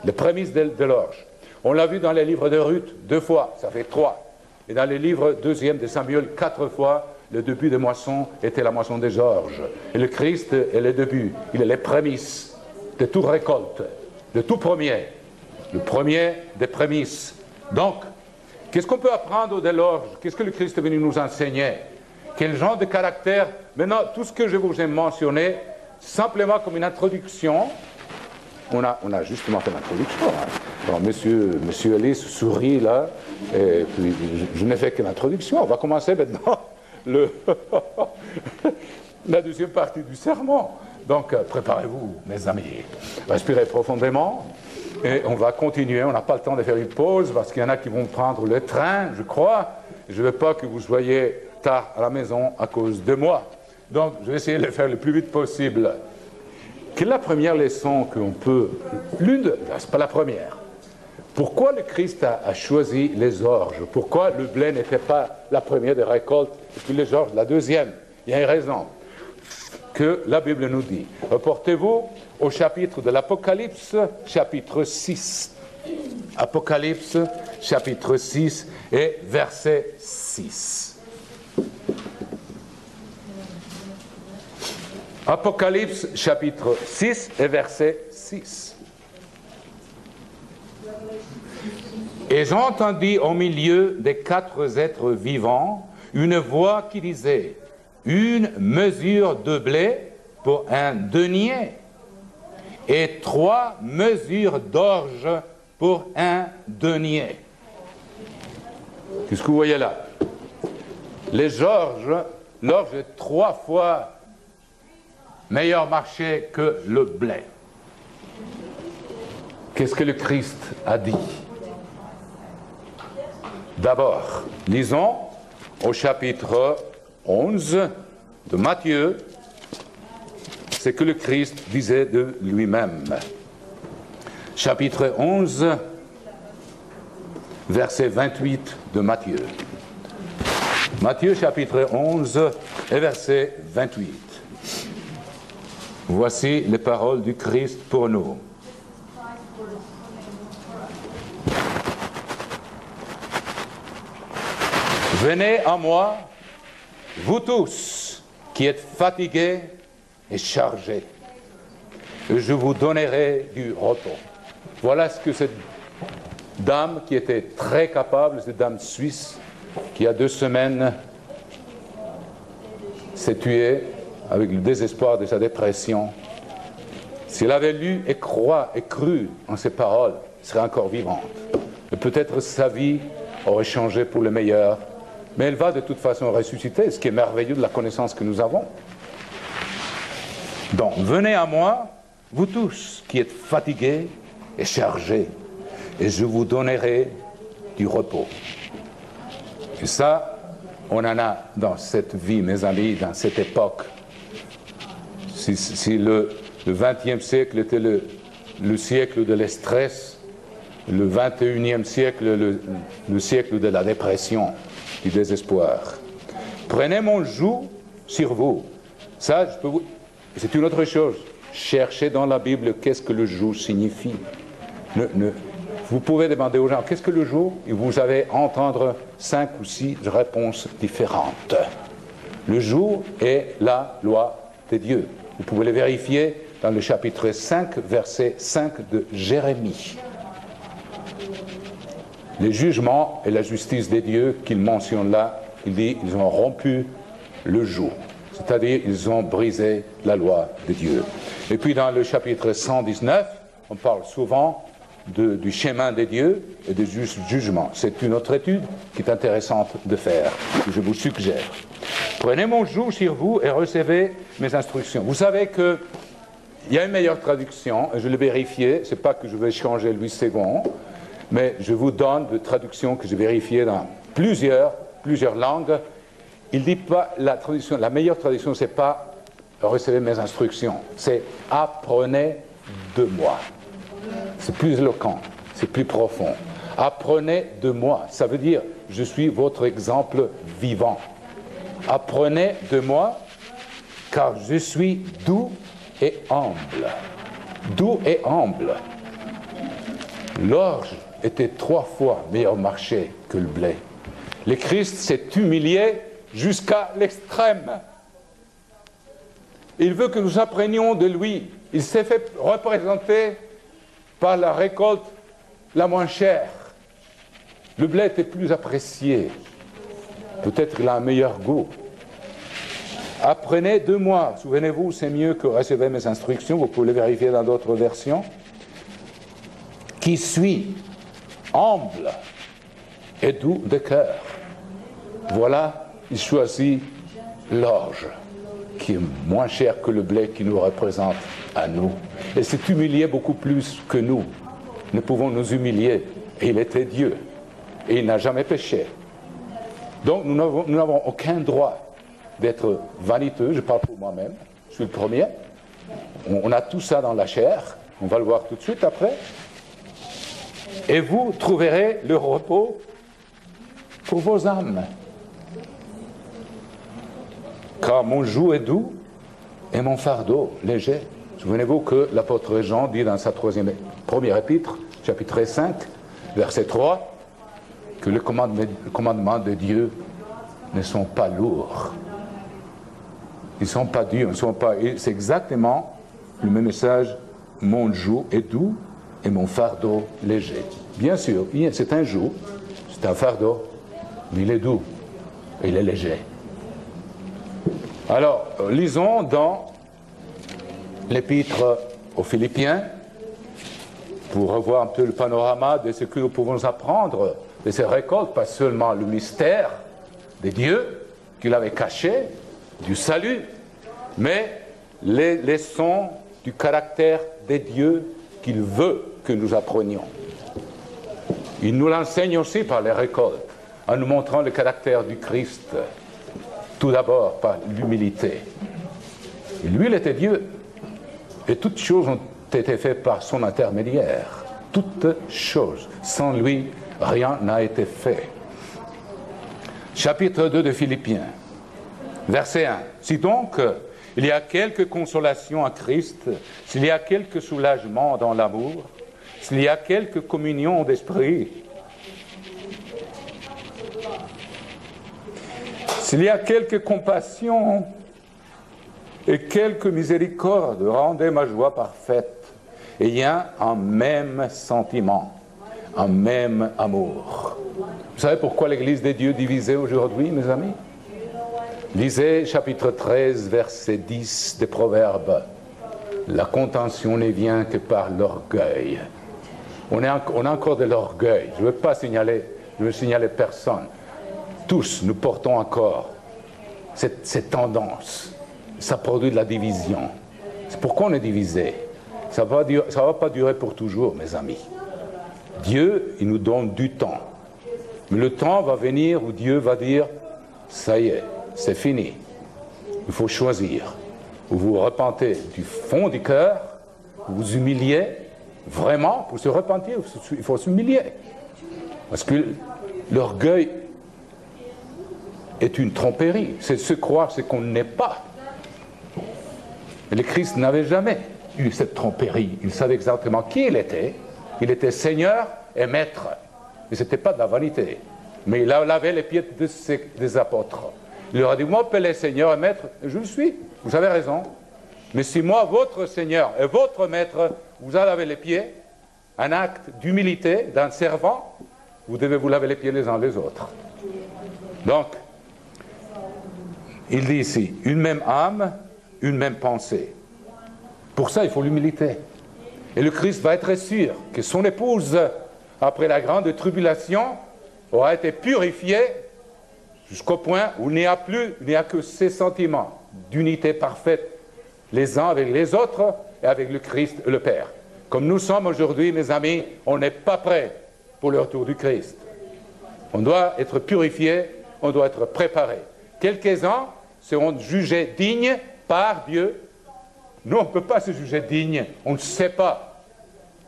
les prémices de l'orge. On l'a vu dans les livres de Ruth 2 fois, ça fait 3. Et dans les livres 2e de Samuel 4 fois, le début de moisson était la moisson des orges. Et le Christ est le début, il est les prémices de toute récolte, de tout premier, le premier des prémices. Donc, qu'est-ce qu'on peut apprendre de l'orge? Qu'est-ce que le Christ est venu nous enseigner? Quel genre de caractère? Maintenant, tout ce que je vous ai mentionné, simplement comme une introduction, on a justement fait l'introduction. Bon, monsieur Ellis sourit là, et puis je n'ai fait que l'introduction. On va commencer maintenant la deuxième partie du sermon. Donc, préparez-vous, mes amis. Respirez profondément et on va continuer. On n'a pas le temps de faire une pause parce qu'il y en a qui vont prendre le train, je crois. Je ne veux pas que vous soyez tard à la maison à cause de moi. Donc, je vais essayer de le faire le plus vite possible. Quelle est la première leçon qu'on peut... c'est pas la première. Pourquoi le Christ a choisi les orges? Pourquoi le blé n'était pas la première des récoltes et puis les orges la deuxième? Il y a une raison que la Bible nous dit. Reportez-vous au chapitre de l'Apocalypse, chapitre 6. Apocalypse, chapitre 6 et verset 6. Apocalypse, chapitre 6 et verset 6. Et j'entendis au milieu des 4 êtres vivants une voix qui disait: une mesure de blé pour un denier et 3 mesures d'orge pour un denier. Qu'est-ce que vous voyez là? Les orges, l'orge est 3 fois meilleur marché que le blé. Qu'est-ce que le Christ a dit? D'abord, lisons au chapitre 11 de Matthieu ce que le Christ disait de lui-même. Chapitre 11, verset 28 de Matthieu. Matthieu chapitre 11 et verset 28. Voici les paroles du Christ pour nous. Venez à moi, vous tous qui êtes fatigués et chargés, et je vous donnerai du repos. Voilà ce que cette dame qui était très capable, cette dame suisse, qui il y a 2 semaines s'est tuée avec le désespoir de sa dépression. Si elle avait lu et cru en ces paroles, elle serait encore vivante. Et peut-être sa vie aurait changé pour le meilleur. Mais elle va de toute façon ressusciter, ce qui est merveilleux de la connaissance que nous avons. Donc, venez à moi, vous tous qui êtes fatigués et chargés, et je vous donnerai du repos. Et ça, on en a dans cette vie, mes amis, dans cette époque. Si le Le XXe siècle était le siècle de l'estress. Le XXIe siècle, le siècle de la dépression, du désespoir. Prenez mon joug sur vous. Ça, c'est une autre chose. Cherchez dans la Bible qu'est-ce que le joug signifie. Vous pouvez demander aux gens qu'est-ce que le joug, et vous allez entendre 5 ou 6 réponses différentes. Le joug est la loi de Dieu. Vous pouvez le vérifier dans le chapitre 5, verset 5 de Jérémie. Les jugements et la justice des dieux qu'il mentionne là, il dit ils ont rompu le joug, c'est-à-dire ils ont brisé la loi de Dieu. Et puis dans le chapitre 119, on parle souvent du chemin des dieux et du jugement. C'est une autre étude qui est intéressante de faire, que je vous suggère. Prenez mon joug sur vous et recevez mes instructions. Vous savez qu'il y a une meilleure traduction, et je l'ai vérifié, c'est pas que je vais changer Louis II, mais je vous donne des traductions que j'ai vérifiées dans plusieurs langues. Il dit pas, la meilleure traduction, c'est pas recevez mes instructions, c'est apprenez de moi. C'est plus éloquent, c'est plus profond. Apprenez de moi, ça veut dire je suis votre exemple vivant. Apprenez de moi, car je suis doux et humble. Doux et humble. L'orge était 3 fois meilleur marché que le blé. Le Christ s'est humilié jusqu'à l'extrême. Il veut que nous apprenions de lui. Il s'est fait représenter par la récolte la moins chère. Le blé était plus apprécié. Peut-être qu'il a un meilleur goût. Apprenez de moi. Souvenez-vous, c'est mieux que recevez mes instructions. Vous pouvez le vérifier dans d'autres versions. Qui suis humble et doux de cœur. Voilà, il choisit l'orge, qui est moins cher que le blé qui nous représente à nous. Et s'est humilié beaucoup plus que nous. Nous pouvons nous humilier. Et il était Dieu. Et il n'a jamais péché. Donc nous n'avons aucun droit d'être vaniteux. Je parle pour moi-même. Je suis le premier. On a tout ça dans la chair. On va le voir tout de suite après. Et vous trouverez le repos pour vos âmes. Car mon joug est doux et mon fardeau léger. Souvenez-vous que l'apôtre Jean dit dans sa première épître, chapitre 5, verset 3, que les commandements de Dieu ne sont pas lourds. Ils ne sont pas durs. C'est exactement le même message. Mon joug est doux et mon fardeau léger. Bien sûr, c'est un joug, c'est un fardeau, mais il est doux et il est léger. Alors, lisons dans l'épître aux Philippiens, pour revoir un peu le panorama de ce que nous pouvons apprendre de ces récoltes, pas seulement le mystère des dieux qu'il avait caché, du salut, mais les leçons du caractère des dieux qu'il veut que nous apprenions. Il nous l'enseigne aussi par les récoltes, en nous montrant le caractère du Christ, tout d'abord par l'humilité. Et lui, il était Dieu, et toutes choses ont été faites par son intermédiaire. Toutes choses. Sans lui, rien n'a été fait. Chapitre 2 de Philippiens, verset 1. Si donc il y a quelque consolation en Christ, s'il y a quelque soulagement dans l'amour, s'il y a quelque communion d'esprit, s'il y a quelque compassion et quelque miséricorde, rendez ma joie parfaite, ayant un même sentiment, un même amour. Vous savez pourquoi l'Église des dieux est divisée aujourd'hui, mes amis? Lisez chapitre 13, verset 10 des Proverbes. La contention ne vient que par l'orgueil. On a encore de l'orgueil. Je ne veux signaler personne. Tous, nous portons encore cette tendance. Ça produit de la division. C'est pourquoi on est divisé. Ça ne va pas durer pour toujours, mes amis. Dieu, il nous donne du temps. Mais le temps va venir où Dieu va dire, ça y est, c'est fini. Il faut choisir. vous vous repentez du fond du cœur, vous vous humiliez, vraiment, pour se repentir, il faut s'humilier. Parce que l'orgueil est une tromperie, c'est se croire ce qu'on n'est pas. Et le Christ n'avait jamais eu cette tromperie, il savait exactement qui il était Seigneur et Maître. Et ce n'était pas de la vanité, mais il a lavé les pieds des apôtres. Il leur a dit, vous m'appelez Seigneur et Maître, je le suis, vous avez raison. Mais si moi, votre Seigneur et votre Maître, vous a lavé les pieds, un acte d'humilité d'un servant, vous devez vous laver les pieds les uns les autres. Donc, il dit ici, une même âme, une même pensée. Pour ça, il faut l'humilité. Et le Christ va être sûr que son épouse, après la grande tribulation, aura été purifiée jusqu'au point où il n'y a que ces sentiments d'unité parfaite les uns avec les autres et avec le Christ et le Père. Comme nous sommes aujourd'hui, mes amis, on n'est pas prêts pour le retour du Christ. On doit être purifié, on doit être préparé. Quelques-uns seront jugés dignes par Dieu. Nous, on ne peut pas se juger dignes, on ne sait pas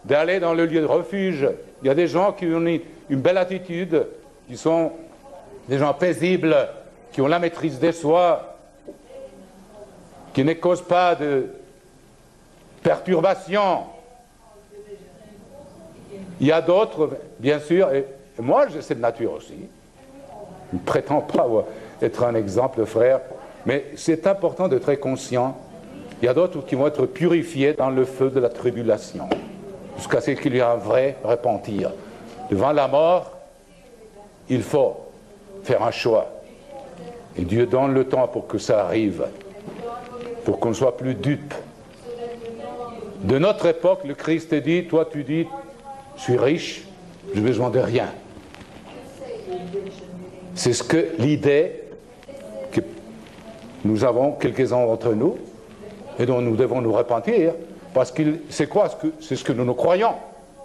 d'aller dans le lieu de refuge. Il y a des gens qui ont une belle attitude, qui sont des gens paisibles, qui ont la maîtrise de soi, qui ne causent pas de perturbation. Il y a d'autres, bien sûr, et moi j'ai cette nature aussi. Je ne prétends pas être un exemple, frère, mais c'est important d'être très conscient. Il y a d'autres qui vont être purifiés dans le feu de la tribulation, jusqu'à ce qu'il y ait un vrai repentir. Devant la mort, il faut faire un choix. Et Dieu donne le temps pour que ça arrive, pour qu'on ne soit plus dupe. De notre époque, le Christ dit, toi tu dis, je suis riche, je n'ai besoin de rien. C'est ce que l'idée que nous avons, quelques-uns d'entre nous, et dont nous devons nous repentir, parce que c'est quoi? C'est ce que nous croyons.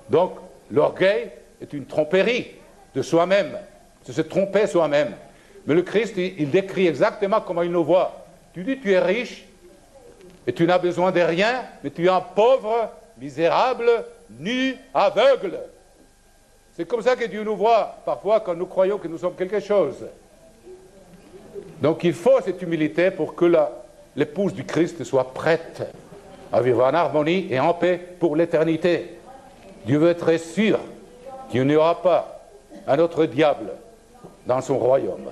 Donc, l'orgueil est une tromperie de soi-même, c'est se tromper soi-même. Mais le Christ, il décrit exactement comment il nous voit. Tu dis, tu es riche, et tu n'as besoin de rien, mais tu es un pauvre, misérable, nu, aveugle. C'est comme ça que Dieu nous voit, parfois, quand nous croyons que nous sommes quelque chose. Donc, il faut cette humilité pour que l'épouse du Christ soit prête à vivre en harmonie et en paix pour l'éternité. Dieu veut être sûr qu'il n'y aura pas un autre diable dans son royaume.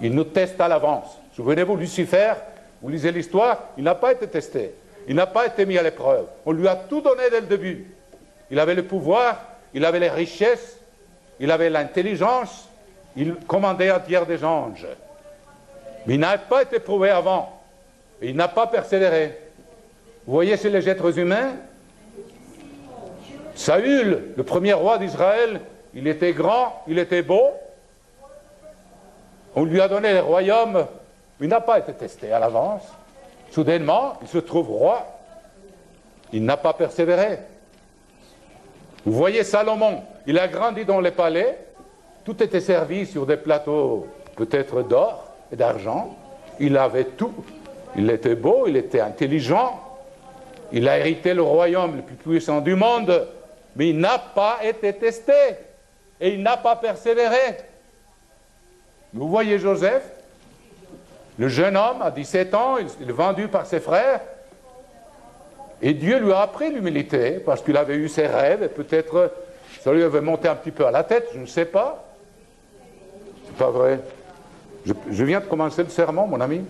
Il nous teste à l'avance. Souvenez-vous, Lucifer, vous lisez l'histoire, il n'a pas été testé. Il n'a pas été mis à l'épreuve. On lui a tout donné dès le début. Il avait le pouvoir, il avait les richesses, il avait l'intelligence, il commandait un tiers des anges. Mais il n'a pas été prouvé avant. Et il n'a pas persévéré. Vous voyez chez les êtres humains, Saül, le premier roi d'Israël, il était grand, il était beau. On lui a donné les royaumes, mais il n'a pas été testé à l'avance. Soudainement, il se trouve roi. Il n'a pas persévéré. Vous voyez Salomon, il a grandi dans les palais, tout était servi sur des plateaux peut-être d'or et d'argent. Il avait tout. Il était beau, il était intelligent. Il a hérité le royaume le plus puissant du monde, mais il n'a pas été testé et il n'a pas persévéré. Vous voyez Joseph, le jeune homme à 17 ans, il est vendu par ses frères, et Dieu lui a appris l'humilité parce qu'il avait eu ses rêves et peut-être ça lui avait monté un petit peu à la tête, je ne sais pas. C'est pas vrai. Je viens de commencer le sermon, mon ami.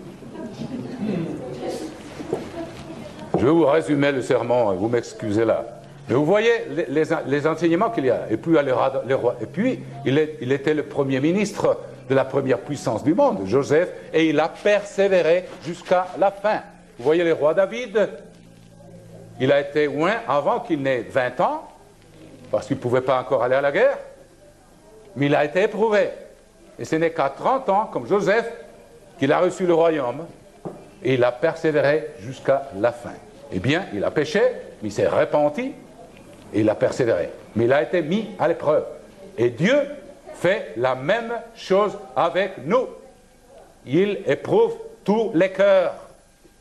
Je vais vous résumer le sermon, vous m'excusez là. Mais vous voyez les enseignements qu'il y a. Et puis, il était le premier ministre de la première puissance du monde, Joseph, et il a persévéré jusqu'à la fin. Vous voyez le roi David, il a été loin avant qu'il n'ait 20 ans, parce qu'il ne pouvait pas encore aller à la guerre, mais il a été éprouvé. Et ce n'est qu'à 30 ans, comme Joseph, qu'il a reçu le royaume, et il a persévéré jusqu'à la fin. Eh bien, il a péché, mais il s'est repenti, et il a persévéré. Mais il a été mis à l'épreuve. Et Dieu fait la même chose avec nous. Il éprouve tous les cœurs.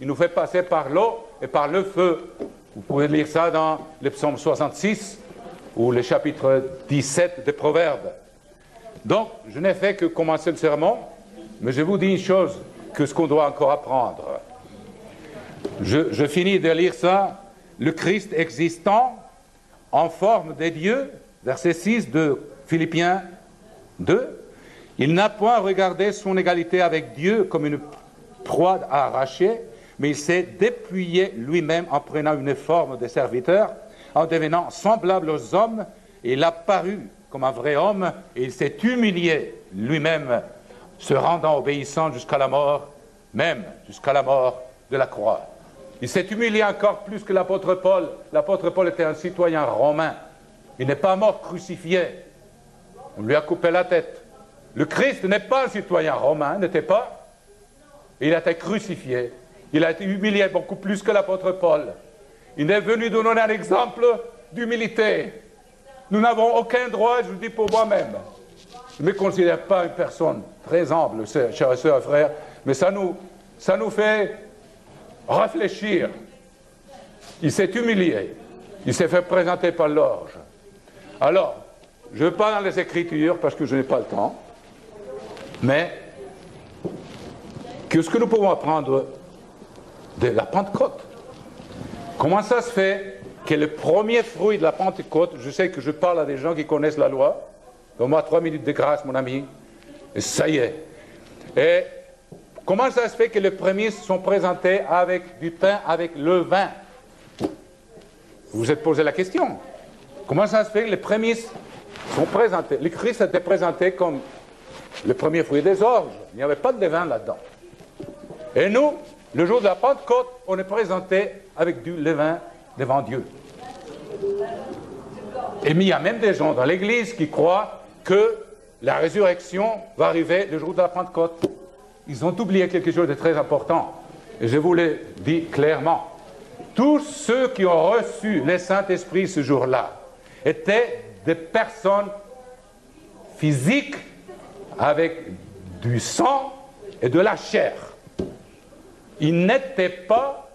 il nous fait passer par l'eau et par le feu. Vous pouvez lire ça dans le psaume 66 ou le chapitre 17 des Proverbes. Donc, je n'ai fait que commencer le sermon, mais je vous dis une chose, que ce qu'on doit encore apprendre. Je finis de lire ça. Le Christ existant en forme des dieux, verset 6 de Philippiens 2, il n'a point regardé son égalité avec Dieu comme une proie à arracher, mais il s'est dépouillé lui-même en prenant une forme de serviteur, en devenant semblable aux hommes, et il a paru comme un vrai homme, et il s'est humilié lui-même, se rendant obéissant jusqu'à la mort, même jusqu'à la mort de la croix. Il s'est humilié encore plus que l'apôtre Paul. L'apôtre Paul était un citoyen romain. Il n'est pas mort crucifié. On lui a coupé la tête. Le Christ n'est pas un citoyen romain, n'était pas. Il a été crucifié. Il a été humilié beaucoup plus que l'apôtre Paul. Il est venu nous donner un exemple d'humilité. Nous n'avons aucun droit, je vous dis pour moi-même. Je ne me considère pas une personne très humble, chers et sœurs, frères, mais ça nous fait réfléchir. Il s'est humilié. Il s'est fait présenter par l'orge. Alors, je ne vais pas dans les Écritures parce que je n'ai pas le temps, mais que ce que nous pouvons apprendre de la Pentecôte. Comment ça se fait que le premier fruit de la Pentecôte, je sais que je parle à des gens qui connaissent la loi, donne-moi 3 minutes de grâce, mon ami, et ça y est. Et comment ça se fait que les prémices sont présentées avec du pain, avec le vin? Vous vous êtes posé la question. Comment ça se fait que les prémices sont présentées? Le Christ était présenté comme le premier fruit des orges. Il n'y avait pas de levain là-dedans. Et nous, le jour de la Pentecôte, on est présenté avec du levain devant Dieu. Et il y a même des gens dans l'Église qui croient que la résurrection va arriver le jour de la Pentecôte. Ils ont oublié quelque chose de très important. Et je vous l'ai dit clairement. Tous ceux qui ont reçu le Saint-Esprit ce jour-là étaient des personnes physiques avec du sang et de la chair. Ils n'étaient pas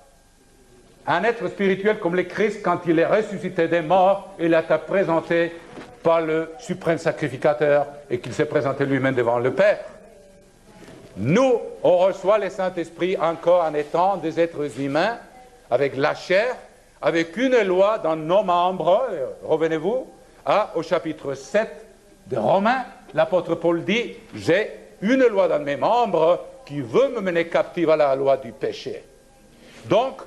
un être spirituel comme le Christ quand il est ressuscité des morts et il a été présenté par le suprême sacrificateur et qu'il s'est présenté lui-même devant le Père. Nous, on reçoit le Saint-Esprit encore en étant des êtres humains, avec la chair, avec une loi dans nos membres. Revenez-vous au chapitre 7 de Romains. L'apôtre Paul dit, j'ai une loi dans mes membres qui veut me mener captive à la loi du péché. Donc,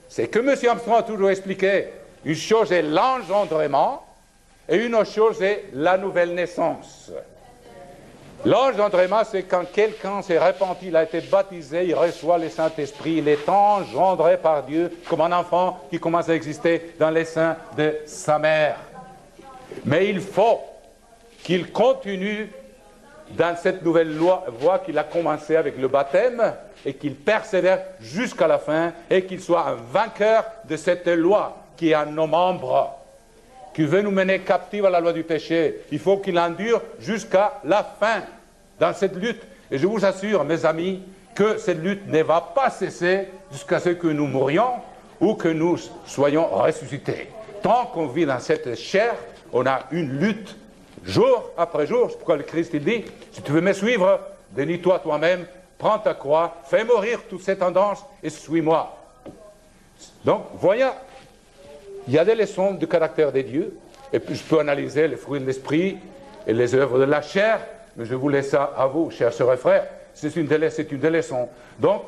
c'est que M. Armstrong a toujours expliqué, une chose est l'engendrement et une autre chose est la nouvelle naissance. L'engendrement, c'est quand quelqu'un s'est repenti, il a été baptisé, il reçoit le Saint-Esprit, il est engendré par Dieu comme un enfant qui commence à exister dans les seins de sa mère. Mais il faut qu'il continue dans cette nouvelle voie qu'il a commencé avec le baptême et qu'il persévère jusqu'à la fin et qu'il soit un vainqueur de cette loi qui est en nos membres, qui veut nous mener captifs à la loi du péché. Il faut qu'il endure jusqu'à la fin dans cette lutte. Et je vous assure, mes amis, que cette lutte ne va pas cesser jusqu'à ce que nous mourions ou que nous soyons ressuscités. Tant qu'on vit dans cette chair, on a une lutte jour après jour. C'est pourquoi le Christ il dit, si tu veux me suivre, dénie-toi toi-même, prends ta croix, fais mourir toutes ces tendances et suis-moi. Donc, voyons, il y a des leçons du caractère des dieux, et puis je peux analyser les fruits de l'esprit et les œuvres de la chair, mais je vous laisse ça à vous, chers sœurs et frères, c'est une des leçons. Donc,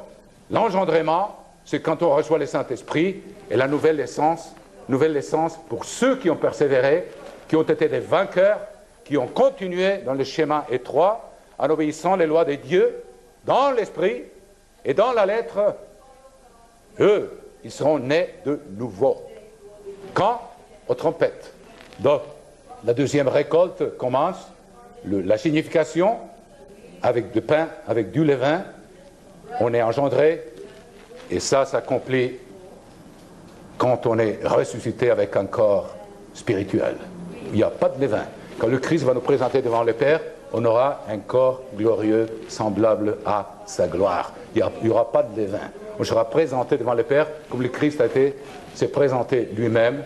l'engendrement, c'est quand on reçoit le Saint-Esprit, et la nouvelle naissance pour ceux qui ont persévéré, qui ont été des vainqueurs, qui ont continué dans le schéma étroit, en obéissant les lois de Dieu, dans l'esprit et dans la lettre, eux, ils seront nés de nouveau. Quand? Aux trompettes. Donc, la deuxième récolte commence, la signification, avec du pain, avec du levain, on est engendré, et ça s'accomplit quand on est ressuscité avec un corps spirituel. Il n'y a pas de levain. Quand le Christ va nous présenter devant le Père, on aura un corps glorieux, semblable à sa gloire. Il n'y aura pas de levain. on sera présenté devant le Père comme le Christ s'est présenté lui-même,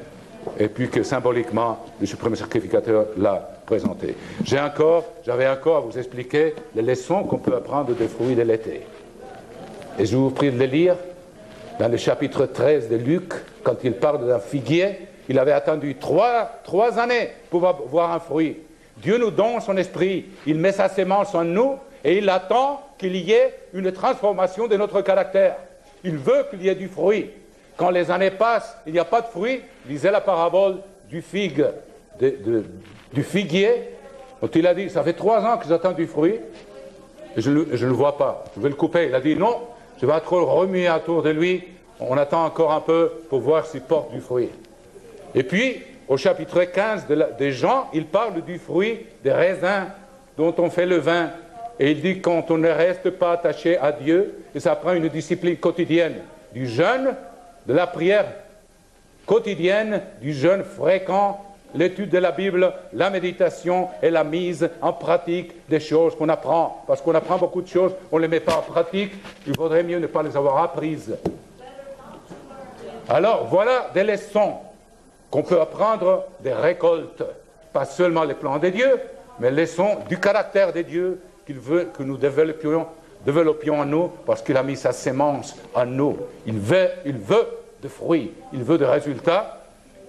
et puis que symboliquement, le suprême sacrificateur l'a présenté. J'avais encore à vous expliquer les leçons qu'on peut apprendre des fruits de l'été. Et je vous prie de les lire dans le chapitre 13 de Luc, quand il parle d'un figuier. Il avait attendu trois années pour voir un fruit. Dieu nous donne son esprit, il met sa sémence en nous et il attend qu'il y ait une transformation de notre caractère. Il veut qu'il y ait du fruit. Quand les années passent, il n'y a pas de fruit. Lisez la parabole du figuier. Donc il a dit, ça fait 3 ans que j'attends du fruit et je ne le vois pas. Je vais le couper. Il a dit, non, je vais trop remuer autour de lui. On attend encore un peu pour voir s'il porte du fruit. Et puis, au chapitre 15 des Jean, il parle du fruit des raisins dont on fait le vin. Et il dit quand on ne reste pas attaché à Dieu, et ça prend une discipline quotidienne, du jeûne, de la prière quotidienne, du jeûne fréquent, l'étude de la Bible, la méditation et la mise en pratique des choses qu'on apprend. Parce qu'on apprend beaucoup de choses, on ne les met pas en pratique, il vaudrait mieux ne pas les avoir apprises. Alors, voilà des leçons qu'on peut apprendre des récoltes, pas seulement les plans de Dieu, mais les leçons du caractère de Dieu qu'il veut que nous développions en nous, parce qu'il a mis sa sémence en nous. Il veut de fruits, il veut de résultats,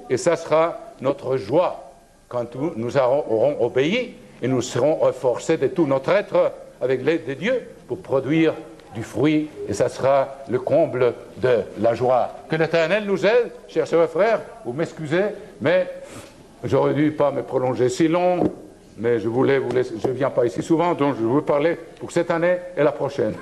et ça sera notre joie quand nous aurons obéi, et nous serons forcés de tout notre être, avec l'aide de Dieu, pour produire du fruit, et ça sera le comble de la joie. Que l'Éternel nous aide, chers sœurs et frères. Vous m'excusez, mais j'aurais dû pas me prolonger si long, mais je voulais vous laisser. Je ne viens pas ici souvent, donc je vais vous parler pour cette année et la prochaine.